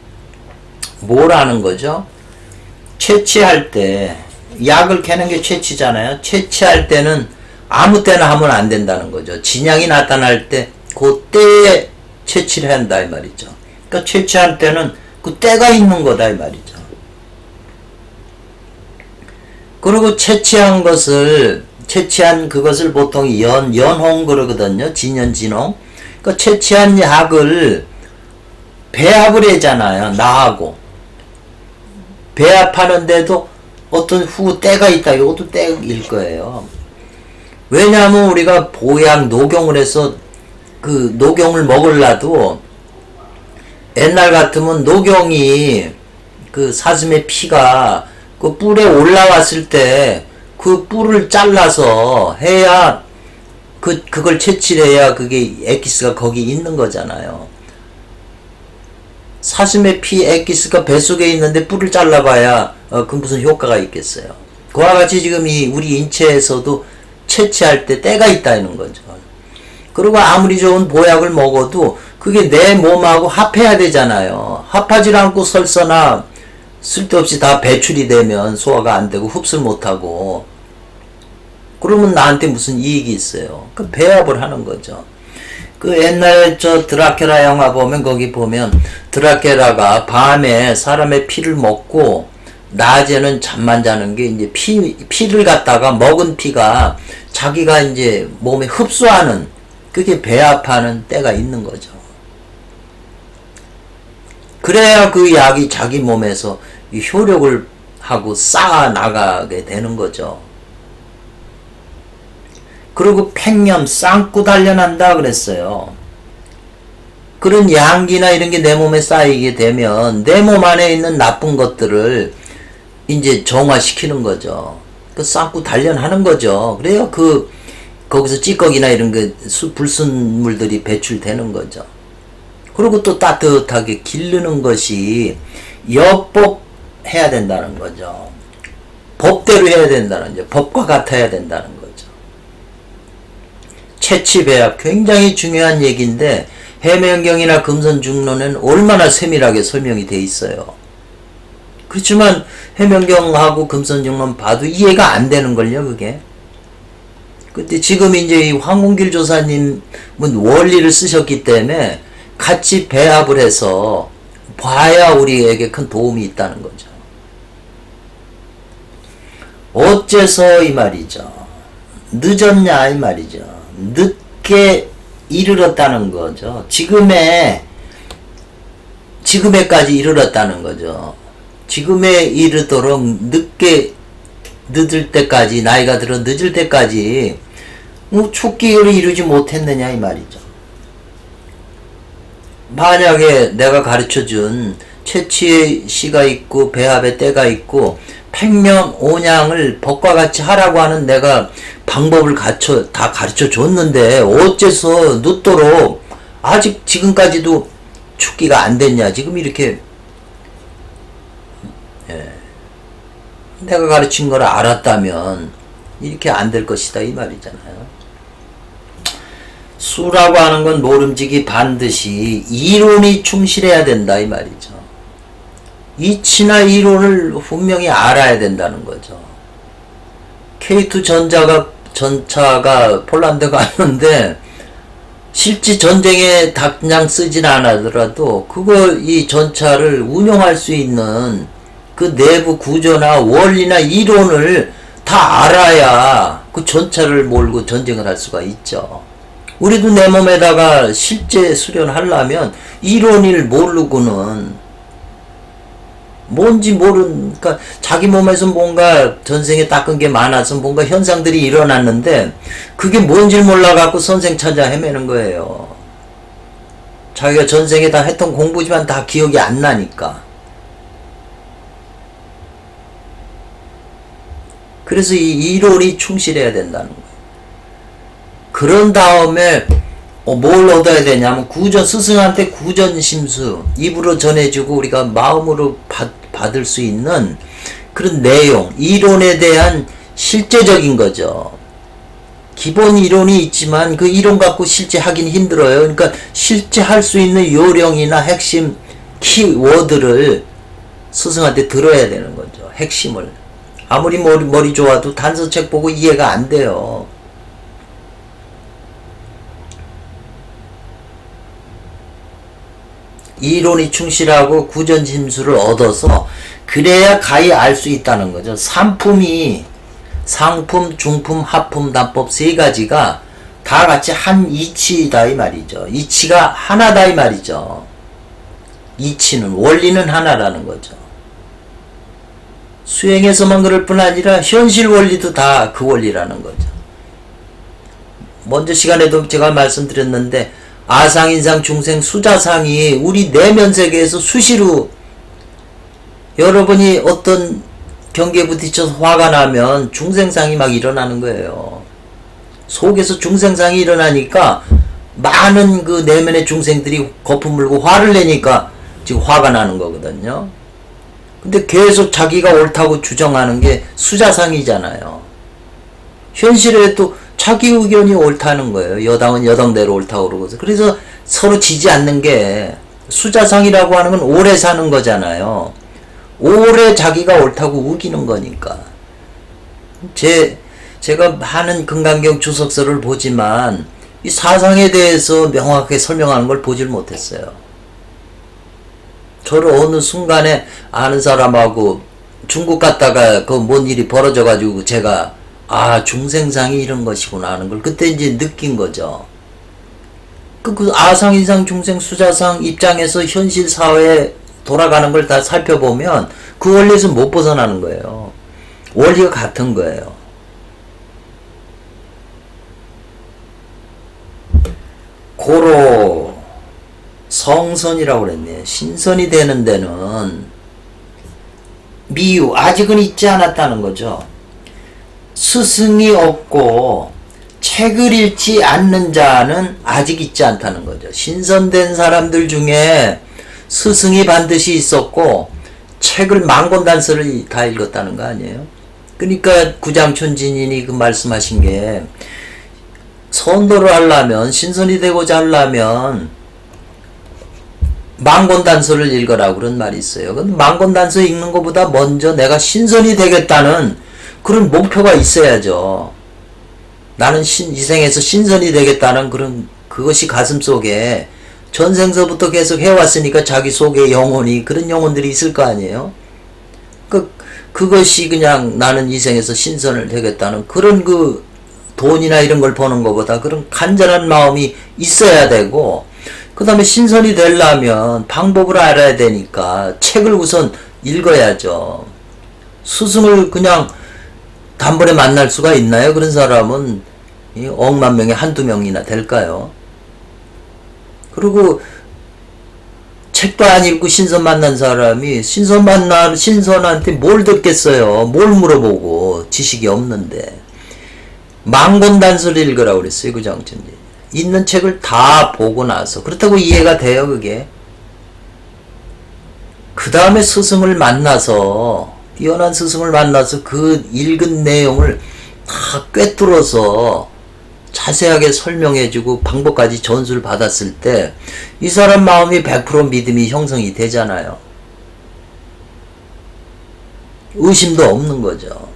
뭘 아는 거죠? 채취할 때 약을 캐는 게 채취잖아요. 채취할 때는 아무 때나 하면 안 된다는 거죠. 진양이 나타날 때 그 때에 채취를 한다 이 말이죠. 그러니까 채취할 때는 그 때가 있는 거다 이 말이죠. 그리고 채취한 그것을 보통 연홍 그러거든요. 진연진홍. 그러니까 채취한 약을 배합을 하잖아요. 나하고 배합하는데도 어떤 후 때가 있다. 이것도 때일 거예요. 왜냐하면 우리가 보약 녹용을 해서 그 녹용을 먹으려도 옛날 같으면 녹용이 그 사슴의 피가 그 뿔에 올라왔을 때 그 뿔을 잘라서 해야 그걸 채취를 해야 그게 엑기스가 거기 있는 거잖아요. 사슴의 피 엑기스가 뱃속에 있는데 뿔을 잘라봐야 그 무슨 효과가 있겠어요. 그와 같이 지금 우리 인체에서도 채취할 때 때가 있다는 거죠. 그리고 아무리 좋은 보약을 먹어도 그게 내 몸하고 합해야 되잖아요. 합하지 않고 설사나 쓸데없이 다 배출이 되면 소화가 안 되고 흡수를 못하고 그러면 나한테 무슨 이익이 있어요. 그 배합을 하는 거죠. 그 옛날 드라큘라 영화 보면 거기 보면 드라큘라가 밤에 사람의 피를 먹고 낮에는 잠만 자는 게 이제 피를 갖다가 먹은 피가 자기가 이제 몸에 흡수하는 그게 배합하는 때가 있는 거죠. 그래야 그 약이 자기 몸에서 효력을 하고 쌓아 나가게 되는 거죠. 그리고 팽염, 쌍꾸 단련한다 그랬어요. 그런 양기나 이런 게 내 몸에 쌓이게 되면 내 몸 안에 있는 나쁜 것들을 이제 정화시키는 거죠. 그 쌍꾸 단련하는 거죠. 그래요. 거기서 찌꺼기나 이런 불순물들이 배출되는 거죠. 그리고 또 따뜻하게 기르는 것이 엽법해야 된다는 거죠. 법대로 해야 된다는 거죠. 법과 같아야 된다는 거죠. 채취배합 굉장히 중요한 얘기인데 해명경이나 금선중론은 얼마나 세밀하게 설명이 돼 있어요. 그렇지만 해명경하고 금선중론 봐도 이해가 안 되는걸요, 그게. 근데 지금 이제 이 황홍길 조사님은 원리를 쓰셨기 때문에 같이 배합을 해서 봐야 우리에게 큰 도움이 있다는 거죠. 어째서 이 말이죠. 늦었냐 이 말이죠. 늦게 이르렀다는 거죠. 지금에까지 이르렀다는 거죠. 지금에 이르도록 늦을 때까지, 나이가 들어 늦을 때까지 축기를 이루지 못했느냐 이 말이죠. 만약에 내가 가르쳐준 채취의 시가 있고 배합의 때가 있고 팽명온양을 법과 같이 하라고 하는 내가 방법을 다 가르쳐 줬는데 어째서 늦도록 아직 지금까지도 축기가 안 됐냐. 지금 이렇게 내가 가르친 걸 알았다면 이렇게 안 될 것이다 이 말이잖아요. 수라고 하는 건 모름지기 반드시 이론이 충실해야 된다 이 말이죠. 이치나 이론을 분명히 알아야 된다는 거죠. K2 전차가 폴란드 갔는데 실제 전쟁에 당장 쓰진 않았더라도 이 전차를 운용할 수 있는 그 내부 구조나 원리나 이론을 다 알아야 그 전차를 몰고 전쟁을 할 수가 있죠. 우리도 내 몸에다가 실제 수련하려면 이론을 모르고는 뭔지 그러니까 자기 몸에서 뭔가 전생에 닦은 게 많아서 뭔가 현상들이 일어났는데 그게 뭔지 몰라갖고 선생 찾아 헤매는 거예요. 자기가 전생에 다 했던 공부지만 다 기억이 안 나니까. 그래서 이 이론이 충실해야 된다는 거예요. 그런 다음에 뭘 얻어야 되냐면 스승한테 구전심수 입으로 전해주고 우리가 마음으로 받을 수 있는 그런 내용, 이론에 대한 실제적인 거죠. 기본 이론이 있지만 그 이론 갖고 실제 하긴 힘들어요. 그러니까 실제 할 수 있는 요령이나 핵심 키워드를 스승한테 들어야 되는 거죠. 핵심을. 아무리 머리 좋아도 단서책 보고 이해가 안 돼요. 이론이 충실하고 구전심수를 얻어서 그래야 가히 알 수 있다는 거죠. 상품, 중품, 하품, 단법 세 가지가 다 같이 한 이치다 이 말이죠. 이치가 하나다 이 말이죠. 이치는 원리는 하나라는 거죠. 수행에서만 그럴 뿐 아니라 현실 원리도 다 그 원리라는 거죠. 먼저 시간에도 제가 말씀드렸는데 아상, 인상, 중생, 수자상이 우리 내면 세계에서 수시로 여러분이 어떤 경계에 부딪혀서 화가 나면 중생상이 막 일어나는 거예요. 속에서 중생상이 일어나니까 많은 그 내면의 중생들이 거품 물고 화를 내니까 지금 화가 나는 거거든요. 근데 계속 자기가 옳다고 주장하는 게 수자상이잖아요. 현실에 또 자기 의견이 옳다는 거예요. 여당은 여당대로 옳다고 그러고서. 그래서 서로 지지 않는 게 수자상이라고 하는 건 오래 사는 거잖아요. 오래 자기가 옳다고 우기는 거니까. 제가 많은 금강경 주석서를 보지만 이 사상에 대해서 명확하게 설명하는 걸 보질 못했어요. 저를 어느 순간에 아는 사람하고 중국 갔다가 그 뭔 일이 벌어져가지고 제가 중생상이 이런 것이구나 하는 걸 그때 이제 느낀 거죠. 그 아상, 인상, 중생, 수자상 입장에서 현실 사회에 돌아가는 걸 다 살펴보면 그 원리에서 못 벗어나는 거예요. 원리가 같은 거예요. 고로 성선이라고 그랬네. 신선이 되는 데는 미유, 아직은 있지 않았다는 거죠. 스승이 없고 책을 읽지 않는 자는 아직 있지 않다는 거죠. 신선된 사람들 중에 스승이 반드시 있었고 책을 만권단서를 다 읽었다는 거 아니에요? 그러니까 구장촌진인이 그 말씀하신 게 선도를 하려면, 신선이 되고자 하려면 망곤단서를 읽으라고 그런 말이 있어요. 근데 망곤단서 읽는 것보다 먼저 내가 신선이 되겠다는 그런 목표가 있어야죠. 나는 이 생에서 신선이 되겠다는 그것이 가슴 속에 전생서부터 계속 해왔으니까 자기 속에 영혼이, 그런 영혼들이 있을 거 아니에요? 그것이 그냥 나는 이 생에서 신선을 되겠다는 그런 돈이나 이런 걸 버는 것보다 그런 간절한 마음이 있어야 되고, 그 다음에 신선이 되려면 방법을 알아야 되니까 책을 우선 읽어야죠. 스승을 그냥 단번에 만날 수가 있나요? 그런 사람은 억만 명에 한두 명이나 될까요? 그리고 책도 안 읽고 신선 만난 사람이 신선한테 뭘 듣겠어요? 뭘 물어보고, 지식이 없는데. 망곤단서를 읽으라고 그랬어요, 그 장천지. 있는 책을 다 보고 나서. 그렇다고 이해가 돼요, 그게? 그 다음에 스승을 만나서, 뛰어난 스승을 만나서 그 읽은 내용을 다 꿰뚫어서 자세하게 설명해주고 방법까지 전수를 받았을 때 이 사람 마음이 100% 믿음이 형성이 되잖아요. 의심도 없는 거죠.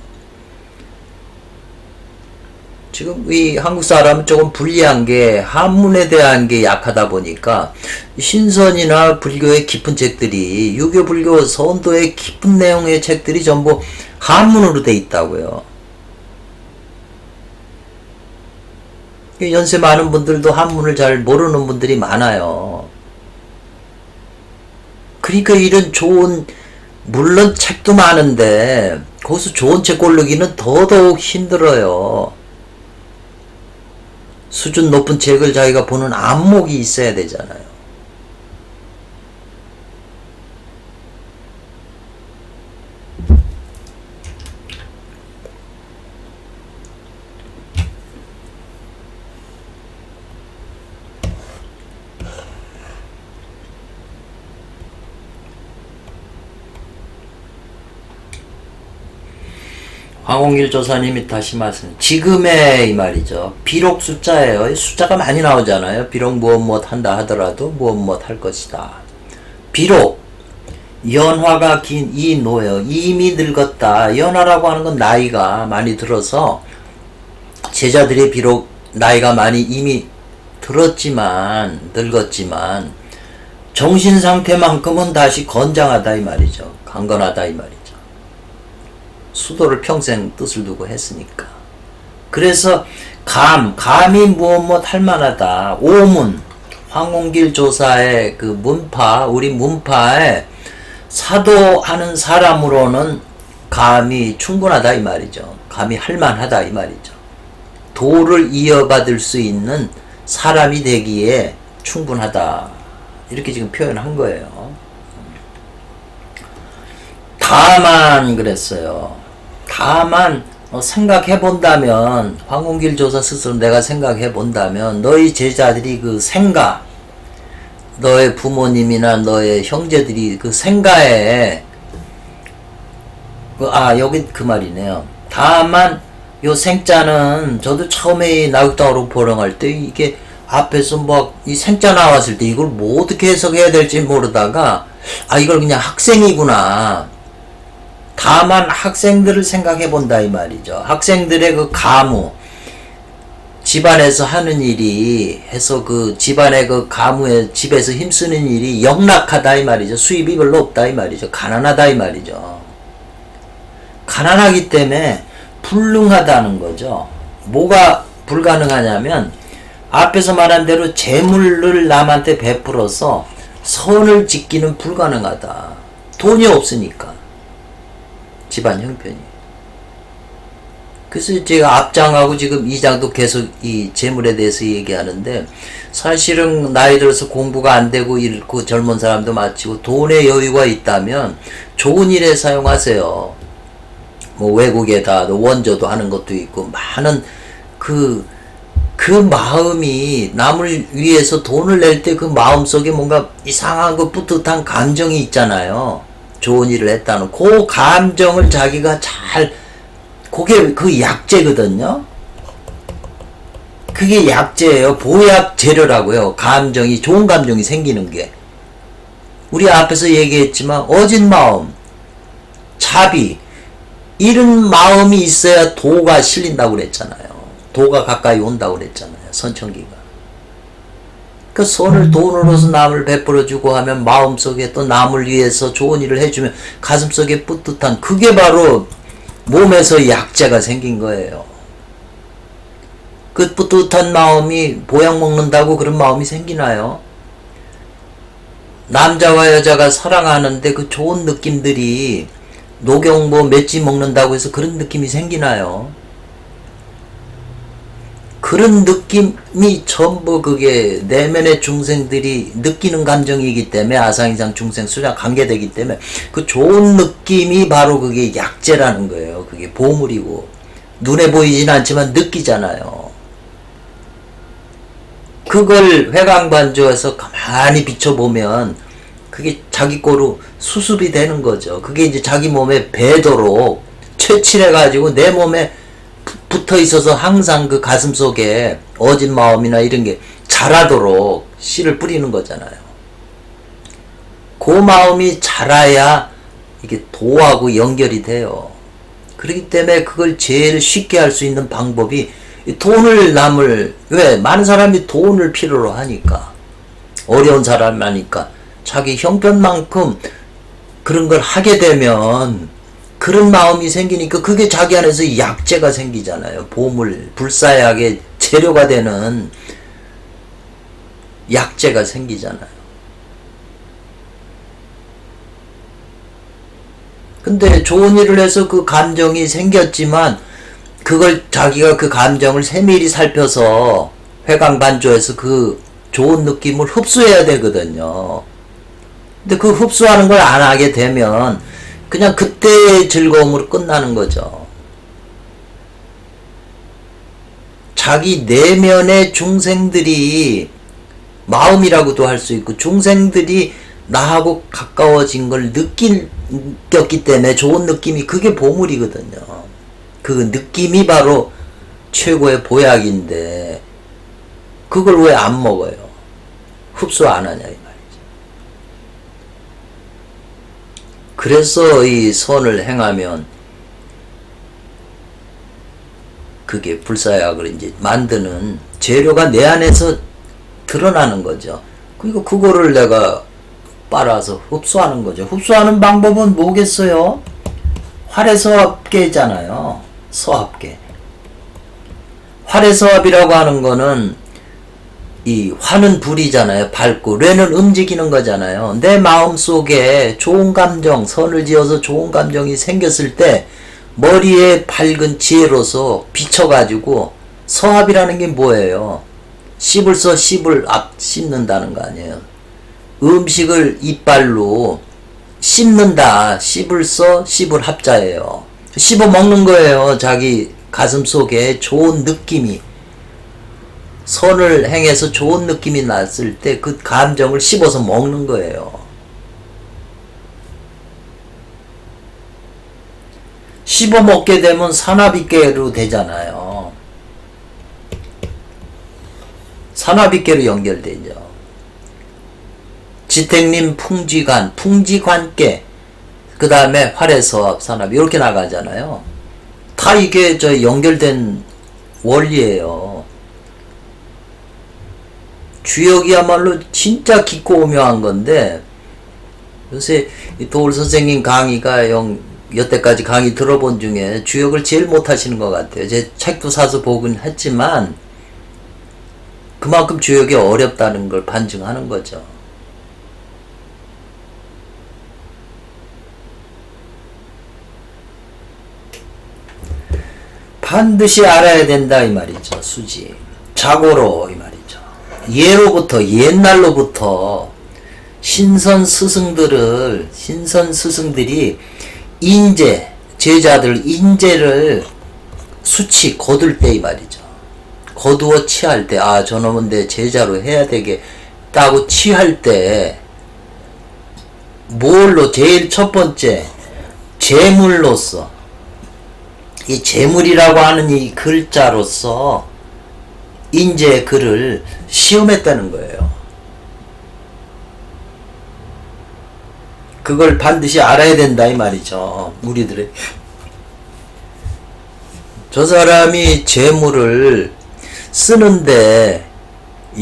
지금 이 한국 사람은 조금 불리한 게 한문에 대한 게 약하다 보니까 신선이나 불교의 깊은 책들이, 유교 불교 선도의 깊은 내용의 책들이 전부 한문으로 돼 있다고요. 연세 많은 분들도 한문을 잘 모르는 분들이 많아요. 그러니까 이런 좋은, 물론 책도 많은데 거기서 좋은 책 고르기는 더더욱 힘들어요. 수준 높은 책을 자기가 보는 안목이 있어야 되잖아요. 황홍길 조사님이 다시 말씀, 지금의 이 말이죠. 비록 숫자예요. 숫자가 많이 나오잖아요. 비록 무엇 한다 하더라도 무엇 할 것이다. 비록 연화가 긴 이 노여, 이미 늙었다. 연화라고 하는 건 나이가 많이 들어서 제자들이 비록 나이가 많이 이미 늙었지만 정신 상태만큼은 다시 건장하다 이 말이죠. 강건하다 이 말이죠. 수도를 평생 뜻을 두고 했으니까. 그래서 감이 무엇 할 만하다. 오문, 황홍길 조사의 그 문파, 우리 문파에 사도하는 사람으로는 감이 충분하다 이 말이죠. 감이 할 만하다 이 말이죠. 도를 이어받을 수 있는 사람이 되기에 충분하다. 이렇게 지금 표현한 거예요. 다만 그랬어요. 다만 생각해 본다면, 황홍길 조사 스스로 내가 생각해 본다면, 너희 제자들이 그 생가, 너의 부모님이나 너의 형제들이 그 생가에 여기 그 말이네요. 다만 요 생자는 저도 처음에 나육당으로 보령할 때 이게 앞에서 이 생자 나왔을 때 이걸 뭐 어떻게 해석해야 될지 모르다가 이걸 그냥 학생이구나. 다만 학생들을 생각해 본다 이 말이죠. 학생들의 그 가무, 집안에서 하는 일이 해서 그 집안의 그 가무에 집에서 힘쓰는 일이 영락하다 이 말이죠. 수입이 별로 없다 이 말이죠. 가난하다 이 말이죠. 가난하기 때문에 불능하다는 거죠. 뭐가 불가능하냐면 앞에서 말한 대로 재물을 남한테 베풀어서 선을 짓기는 불가능하다. 돈이 없으니까. 집안 형편이. 그래서 제가 앞장하고 지금 2장도 계속 이 재물에 대해서 얘기하는데, 사실은 나이 들어서 공부가 안 되고 잃고 젊은 사람도 마치고 돈의 여유가 있다면 좋은 일에 사용하세요. 뭐 외국에다 원조도 하는 것도 있고 많은 그 마음이 남을 위해서 돈을 낼 때 그 마음속에 뭔가 이상한 그 뿌듯한 감정이 있잖아요. 좋은 일을 했다는 그 감정을 자기가 그게 그 약재거든요. 그게 약재예요. 보약 재료라고요. 좋은 감정이 생기는 게. 우리 앞에서 얘기했지만 어진 마음, 자비, 이런 마음이 있어야 도가 실린다고 그랬잖아요. 도가 가까이 온다고 그랬잖아요. 선천기가. 그 손을 돈으로서 남을 베풀어주고 하면 마음속에 또 남을 위해서 좋은 일을 해주면 가슴속에 뿌듯한, 그게 바로 몸에서 약재가 생긴 거예요. 그 뿌듯한 마음이 보약 먹는다고 그런 마음이 생기나요? 남자와 여자가 사랑하는데 그 좋은 느낌들이 녹용 맷집 먹는다고 해서 그런 느낌이 생기나요? 그런 느낌이 전부 그게 내면의 중생들이 느끼는 감정이기 때문에, 아상이상 중생 수량 관계되기 때문에 그 좋은 느낌이 바로 그게 약재라는 거예요. 그게 보물이고 눈에 보이진 않지만 느끼잖아요. 그걸 회광반조에서 가만히 비춰보면 그게 자기 거로 수습이 되는 거죠. 그게 이제 자기 몸에 배도록 채칠해가지고 내 몸에 붙어 있어서 항상 그 가슴 속에 어진 마음이나 이런 게 자라도록 씨를 뿌리는 거잖아요. 그 마음이 자라야 이게 도하고 연결이 돼요. 그렇기 때문에 그걸 제일 쉽게 할 수 있는 방법이 돈을 남을, 왜? 많은 사람이 돈을 필요로 하니까. 어려운 사람 하니까. 자기 형편만큼 그런 걸 하게 되면 그런 마음이 생기니까 그게 자기 안에서 약재가 생기잖아요. 보물, 불사약의 재료가 되는 약재가 생기잖아요. 근데 좋은 일을 해서 그 감정이 생겼지만 그걸 자기가 그 감정을 세밀히 살펴서 회광반조해서 그 좋은 느낌을 흡수해야 되거든요. 근데 그 흡수하는 걸 안 하게 되면 그냥 그때의 즐거움으로 끝나는 거죠. 자기 내면의 중생들이, 마음이라고도 할 수 있고, 중생들이 나하고 가까워진 걸 느꼈기 때문에 좋은 느낌이, 그게 보물이거든요. 그 느낌이 바로 최고의 보약인데 그걸 왜 안 먹어요? 흡수 안 하냐 이 말이죠. 그래서 이 선을 행하면 그게 불사약을 이제 만드는 재료가 내 안에서 드러나는 거죠. 그리고 그거를 내가 빨아서 흡수하는 거죠. 흡수하는 방법은 뭐겠어요? 활해서합계잖아요. 서합계. 활해서합이라고 하는 거는 이 화는 불이잖아요. 밝고 뇌는 움직이는 거잖아요. 내 마음속에 좋은 감정, 선을 지어서 좋은 감정이 생겼을 때 머리에 밝은 지혜로서 비춰가지고, 서합이라는 게 뭐예요? 씹을 써 씹을 씹는다는 거 아니에요. 음식을 이빨로 씹는다. 씹을 써 씹을 합자예요. 씹어 먹는 거예요. 자기 가슴 속에 좋은 느낌이, 선을 행해서 좋은 느낌이 났을 때 그 감정을 씹어서 먹는 거예요. 씹어 먹게 되면 산화비계로 되잖아요. 산화비계로 연결되죠. 지택림 풍지관, 풍지관계, 그 다음에 활해서합, 산합 이렇게 나가잖아요. 다 이게 연결된 원리예요. 주역이야말로 진짜 깊고 오묘한 건데, 요새 도울 선생님 강의가 여태까지 강의 들어본 중에 주역을 제일 못하시는 것 같아요. 제 책도 사서 보긴 했지만 그만큼 주역이 어렵다는 걸 반증하는 거죠. 반드시 알아야 된다 이 말이죠. 수지. 자고로 이 말이죠. 예로부터, 옛날로부터 신선 스승들이 인재, 제자들 인재를 수치, 거둘 때 이 말이죠. 거두어 취할 때, 아, 저놈은 내 제자로 해야 되겠다고 취할 때, 뭘로, 제일 첫 번째, 재물로서, 이 재물이라고 하는 이 글자로서 인재, 의 글을 시험했다는 거예요. 그걸 반드시 알아야 된다 이 말이죠. 우리들의. 저 사람이 재물을 쓰는데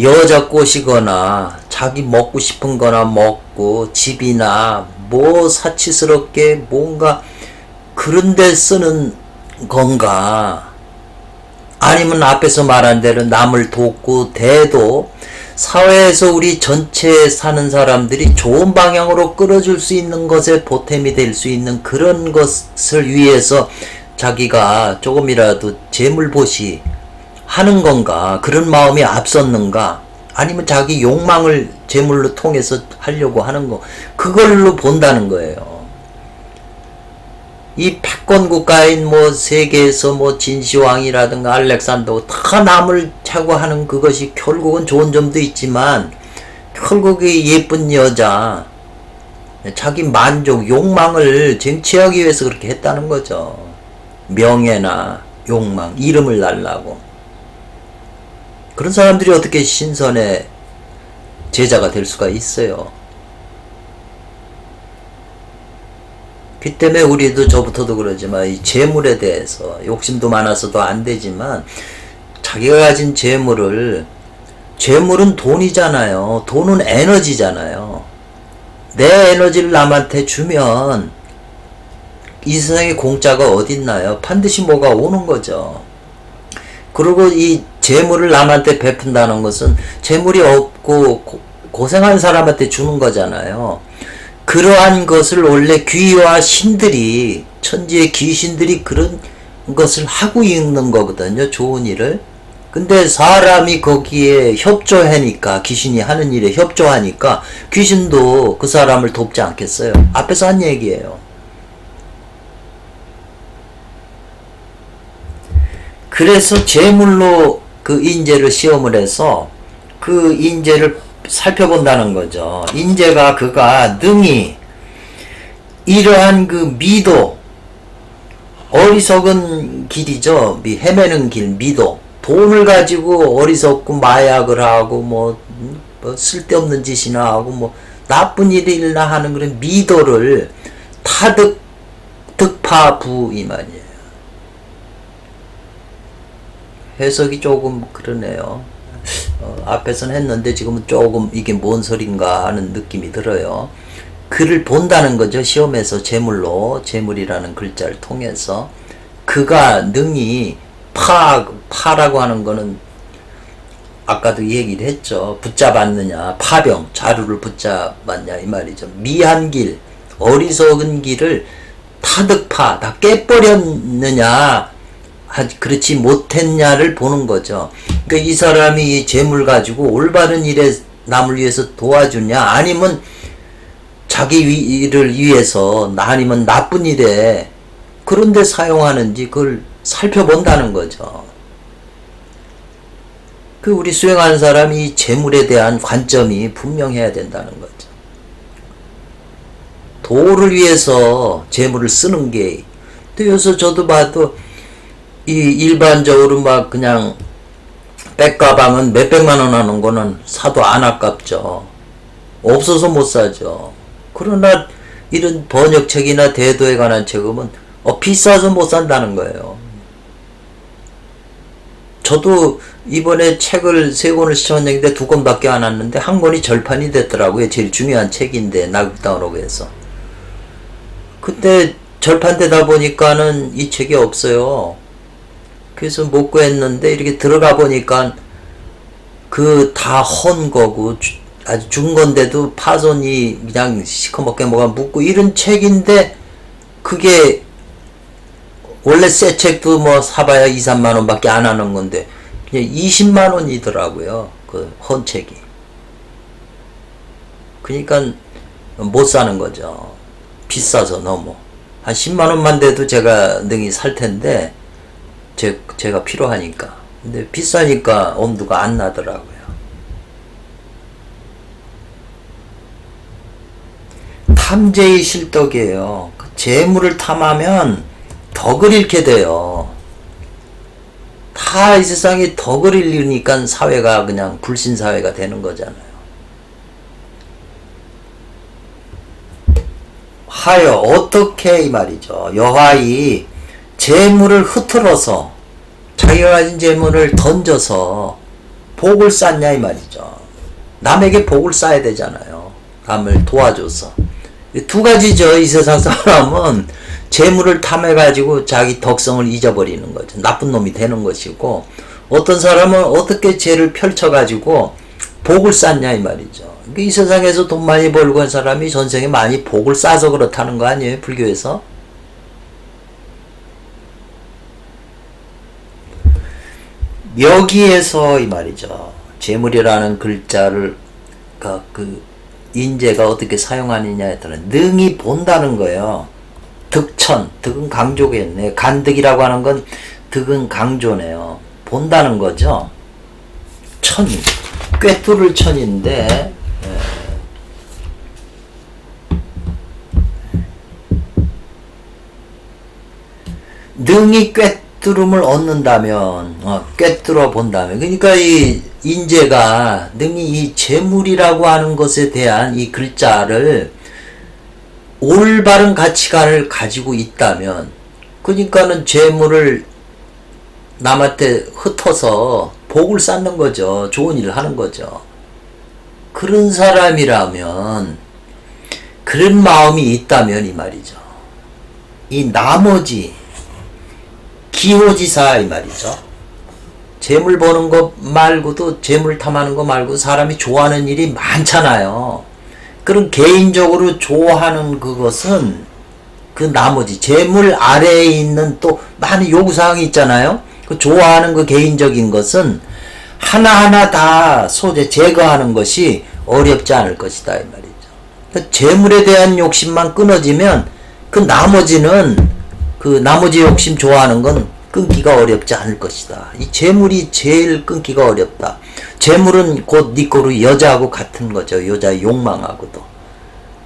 여자 꼬시거나 자기 먹고 싶은 거나 먹고 집이나 뭐 사치스럽게 뭔가 그런데 쓰는 건가, 아니면 앞에서 말한 대로 남을 돕고 대도 사회에서 우리 전체 사는 사람들이 좋은 방향으로 끌어줄 수 있는 것에 보탬이 될 수 있는 그런 것을 위해서 자기가 조금이라도 재물보시 하는 건가, 그런 마음이 앞섰는가, 아니면 자기 욕망을 재물로 통해서 하려고 하는 거, 그걸로 본다는 거예요. 이 패권 국가인 뭐 세계에서 뭐 진시황이라든가 알렉산더 다 남을 차고하는 그것이 결국은 좋은 점도 있지만, 결국 이 예쁜 여자 자기 만족 욕망을 쟁취하기 위해서 그렇게 했다는 거죠. 명예나 욕망, 이름을 날라고. 그런 사람들이 어떻게 신선의 제자가 될 수가 있어요. 그 때문에 우리도, 저부터도 그러지만 이 재물에 대해서 욕심도 많아서도 안 되지만, 자기가 가진 재물은 돈이잖아요. 돈은 에너지잖아요. 내 에너지를 남한테 주면 이 세상에 공짜가 어딨나요? 반드시 뭐가 오는 거죠. 그리고 이 재물을 남한테 베푼다는 것은 재물이 없고 고생한 사람한테 주는 거잖아요. 그러한 것을 원래 귀와 신들이, 천지의 귀신들이 그런 것을 하고 있는 거거든요. 좋은 일을. 근데 사람이 거기에 협조하니까, 귀신이 하는 일에 협조하니까 귀신도 그 사람을 돕지 않겠어요. 앞에서 한 얘기예요. 그래서 재물로 그 인재를 시험을 해서 그 인재를 살펴본다는 거죠. 인재가 그가 능히 이러한 그 미도, 어리석은 길이죠. 헤매는 길, 미도. 돈을 가지고 어리석고 마약을 하고 뭐 쓸데없는 짓이나 하고 뭐 나쁜 일이나 하는 그런 미도를 득파부 이 말이에요. 해석이 조금 그러네요. 앞에서는 했는데 지금은 조금 이게 뭔 소린가 하는 느낌이 들어요. 그를 본다는 거죠. 시험에서 재물이라는 글자를 통해서 그가 능히 파라고 하는 거는 아까도 얘기를 했죠. 붙잡았느냐, 파병, 자루를 붙잡았냐 이 말이죠. 미한 길, 어리석은 길을 타득파, 다 깨버렸느냐, 그렇지 못했냐를 보는 거죠. 그러니까 이 사람이 이 재물 가지고 올바른 일에 남을 위해서 도와주냐, 아니면 자기 일을 위해서, 아니면 나쁜 일에 그런데 사용하는지 그걸 살펴본다는 거죠. 그 우리 수행하는 사람이 재물에 대한 관점이 분명해야 된다는 거죠. 도를 위해서 재물을 쓰는 게, 그래서 저도 봐도 이 일반적으로 막 그냥 백가방은 몇백만원 하는 거는 사도 안 아깝죠. 없어서 못 사죠. 그러나 이런 번역책이나 대도에 관한 책은 비싸서 못 산다는 거예요. 저도 이번에 책을 3권을 시청했는데 2권밖에 안 왔는데 한 권이 절판이 됐더라고요. 제일 중요한 책인데, 나극다운로그에서. 그때 절판되다 보니까는 이 책이 없어요. 그래서 못 구했는데 이렇게 들어가 보니까 그 다 헌 거고 아주 준 건데도 파손이 그냥 시커멓게 뭐가 묻고 이런 책인데, 그게 원래 새 책도 뭐 사봐야 2, 3만 원밖에 안 하는 건데 그냥 20만 원이더라고요. 그 헌 책이. 그러니까 못 사는 거죠. 비싸서 너무. 한 10만 원만 돼도 제가 능히 살 텐데 제가 필요하니까. 근데 비싸니까 엄두가 안 나더라고요. 탐재의 실덕이에요. 재물을 탐하면 덕을 잃게 돼요. 다 이 세상에 덕을 잃으니까 사회가 그냥 불신사회가 되는 거잖아요. 하여 어떻게 이 말이죠. 여하이 재물을 흐트러서 자기가 가진 재물을 던져서 복을 쌓냐 이 말이죠. 남에게 복을 쌓아야 되잖아요. 남을 도와줘서. 두 가지죠. 이 세상 사람은 재물을 탐해가지고 자기 덕성을 잊어버리는 거죠. 나쁜 놈이 되는 것이고, 어떤 사람은 어떻게 죄를 펼쳐가지고 복을 쌓냐 이 말이죠. 이 세상에서 돈 많이 벌고 한 사람이 전생에 많이 복을 쌓아서 그렇다는 거 아니에요? 불교에서. 여기에서 이 말이죠. 재물이라는 글자를 그 인재가 어떻게 사용하느냐에 따라 능히 본다는 거예요. 득천, 득은 강조겠네. 간득이라고 하는 건 득은 강조네요. 본다는 거죠. 천, 꿰뚫을 천인데 능히 꿰뚫음을 얻는다면, 꿰뚫어 본다면, 그러니까 이 인재가 능히 이 재물이라고 하는 것에 대한 이 글자를 올바른 가치관을 가지고 있다면, 그러니까는 재물을 남한테 흩어서 복을 쌓는 거죠. 좋은 일을 하는 거죠. 그런 사람이라면, 그런 마음이 있다면 이 말이죠. 이 나머지 기호지사 이 말이죠. 재물 버는 거 말고도, 재물 탐하는 거 말고 사람이 좋아하는 일이 많잖아요. 그런 개인적으로 좋아하는 그것은 그 나머지 재물 아래에 있는 또 많은 요구사항이 있잖아요. 그 좋아하는 그 개인적인 것은 하나하나 다 소재 제거하는 것이 어렵지 않을 것이다 이 말이죠. 그러니까 재물에 대한 욕심만 끊어지면 그 나머지는, 그 나머지 욕심 좋아하는 건 끊기가 어렵지 않을 것이다. 이 재물이 제일 끊기가 어렵다. 재물은 곧 니꼬로 여자하고 같은 거죠. 여자의 욕망하고도.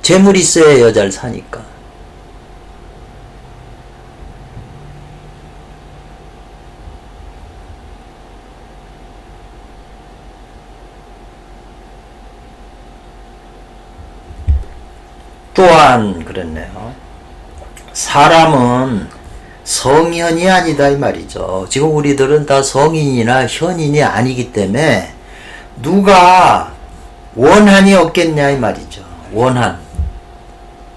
재물이 있어야 여자를 사니까. 또한 그랬네요. 사람은 성현이 아니다 이 말이죠. 지금 우리들은 다 성인이나 현인이 아니기 때문에 누가 원한이 없겠냐 이 말이죠. 원한.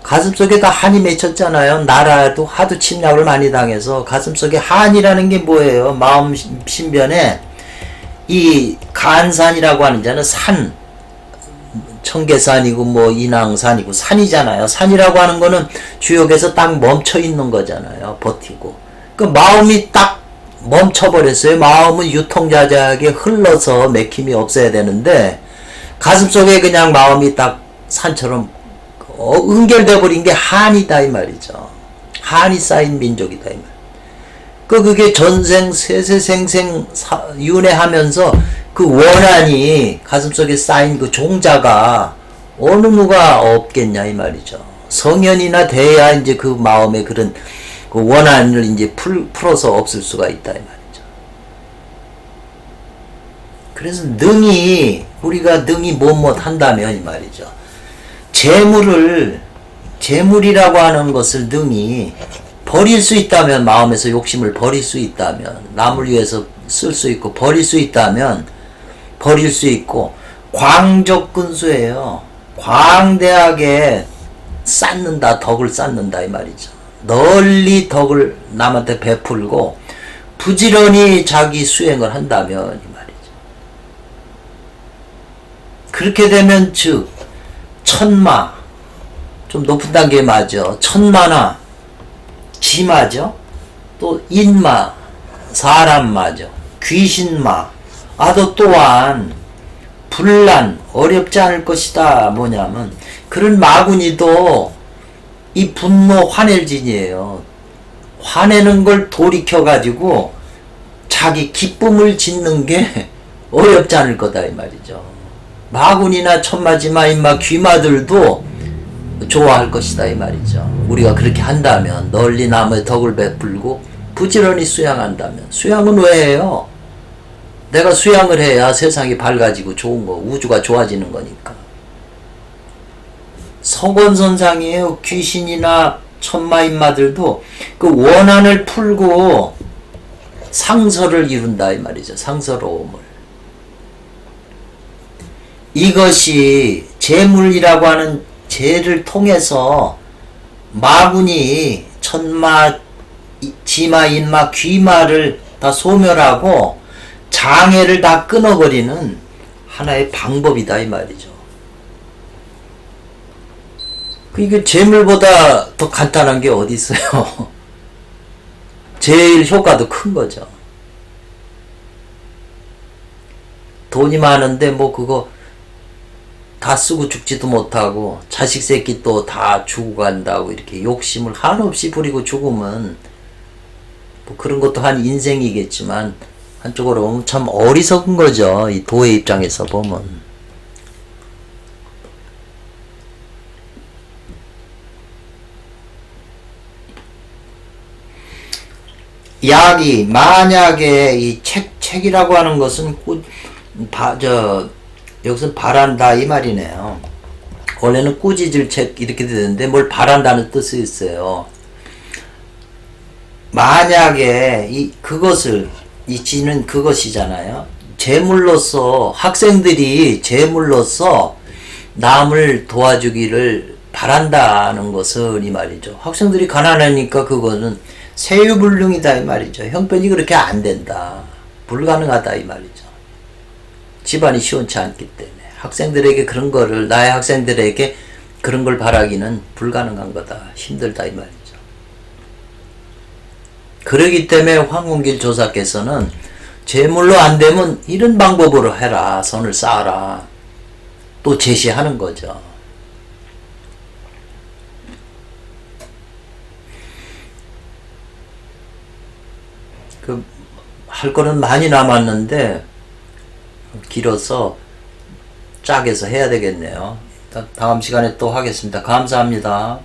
가슴속에 다 한이 맺혔잖아요. 나라도 하도 침략을 많이 당해서 가슴속에 한이라는 게 뭐예요? 마음 신변에 이 간산이라고 하는 자는 산, 청계산이고 뭐 인왕산이고 산이잖아요. 산이라고 하는 거는 주역에서 딱 멈춰 있는 거잖아요. 버티고. 그 마음이 딱 멈춰버렸어요. 마음은 유통자재하게 흘러서 맥힘이 없어야 되는데 가슴속에 그냥 마음이 딱 산처럼 응결돼 버린 게 한이다 이 말이죠. 한이 쌓인 민족이다 이 말. 그게 전생 세세생생 윤회하면서 그 원한이 가슴속에 쌓인 그 종자가 어느 누가 없겠냐 이 말이죠. 성현이나 돼야 이제 그 마음에 그런 그 원한을 이제 풀어서 없을 수가 있다 이 말이죠. 그래서 능히 우리가 능히 뭐뭐 한다면 이 말이죠. 재물이라고 하는 것을 능히 버릴 수 있다면, 마음에서 욕심을 버릴 수 있다면, 남을 위해서 쓸 수 있고 버릴 수 있다면 버릴 수 있고, 광적근수예요. 광대하게 쌓는다, 덕을 쌓는다 이 말이죠. 널리 덕을 남한테 베풀고 부지런히 자기 수행을 한다면 이 말이죠. 그렇게 되면 즉 천마, 좀 높은 단계 맞죠. 천마나 지마죠. 또 인마, 사람마죠. 귀신마. 또한 분란 어렵지 않을 것이다. 뭐냐면 그런 마구니도 이 분노 환헬진이에요. 화내는 걸 돌이켜 가지고 자기 기쁨을 짓는 게 어렵지 않을 거다 이 말이죠. 마군이나 천마지마 인마 귀마들도 좋아할 것이다 이 말이죠. 우리가 그렇게 한다면, 널리 남의 덕을 베풀고 부지런히 수양한다면. 수양은 왜 해요? 내가 수양을 해야 세상이 밝아지고 좋은 거, 우주가 좋아지는 거니까. 서건선상이에요. 귀신이나 천마인마들도 그 원한을 풀고 상설을 이룬다 이 말이죠. 상서로움을. 이것이 재물이라고 하는 재를 통해서 마군이 천마, 지마, 인마, 귀마를 다 소멸하고 장애를 다 끊어버리는 하나의 방법이다 이 말이죠. 이게 재물보다 더 간단한 게 어디 있어요? 제일 효과도 큰 거죠. 돈이 많은데 뭐 그거 다 쓰고 죽지도 못하고 자식 새끼 또 다 주고 간다고 이렇게 욕심을 한없이 부리고 죽으면 뭐 그런 것도 한 인생이겠지만 한쪽으로 보면 참 어리석은 거죠. 이 도의 입장에서 보면. 약이 만약에 이 책이라고 하는 것은 여기서 바란다 이 말이네요. 원래는 꾸짖을 책 이렇게 되는데 뭘 바란다는 뜻이 있어요. 만약에 이 지는 그것이잖아요. 재물로서 학생들이 재물로서 남을 도와주기를 바란다는 것은 이 말이죠. 학생들이 가난하니까 그거는 세유불능이다 이 말이죠. 형편이 그렇게 안 된다. 불가능하다 이 말이죠. 집안이 시원치 않기 때문에 학생들에게 그런 거를 나의 학생들에게 그런 걸 바라기는 불가능한 거다. 힘들다 이 말이죠. 그러기 때문에 황홍길 조사께서는 재물로 안 되면 이런 방법으로 해라. 선을 쌓아라. 또 제시하는 거죠. 할 거는 많이 남았는데 길어서 짝에서 해야 되겠네요. 다음 시간에 또 하겠습니다. 감사합니다.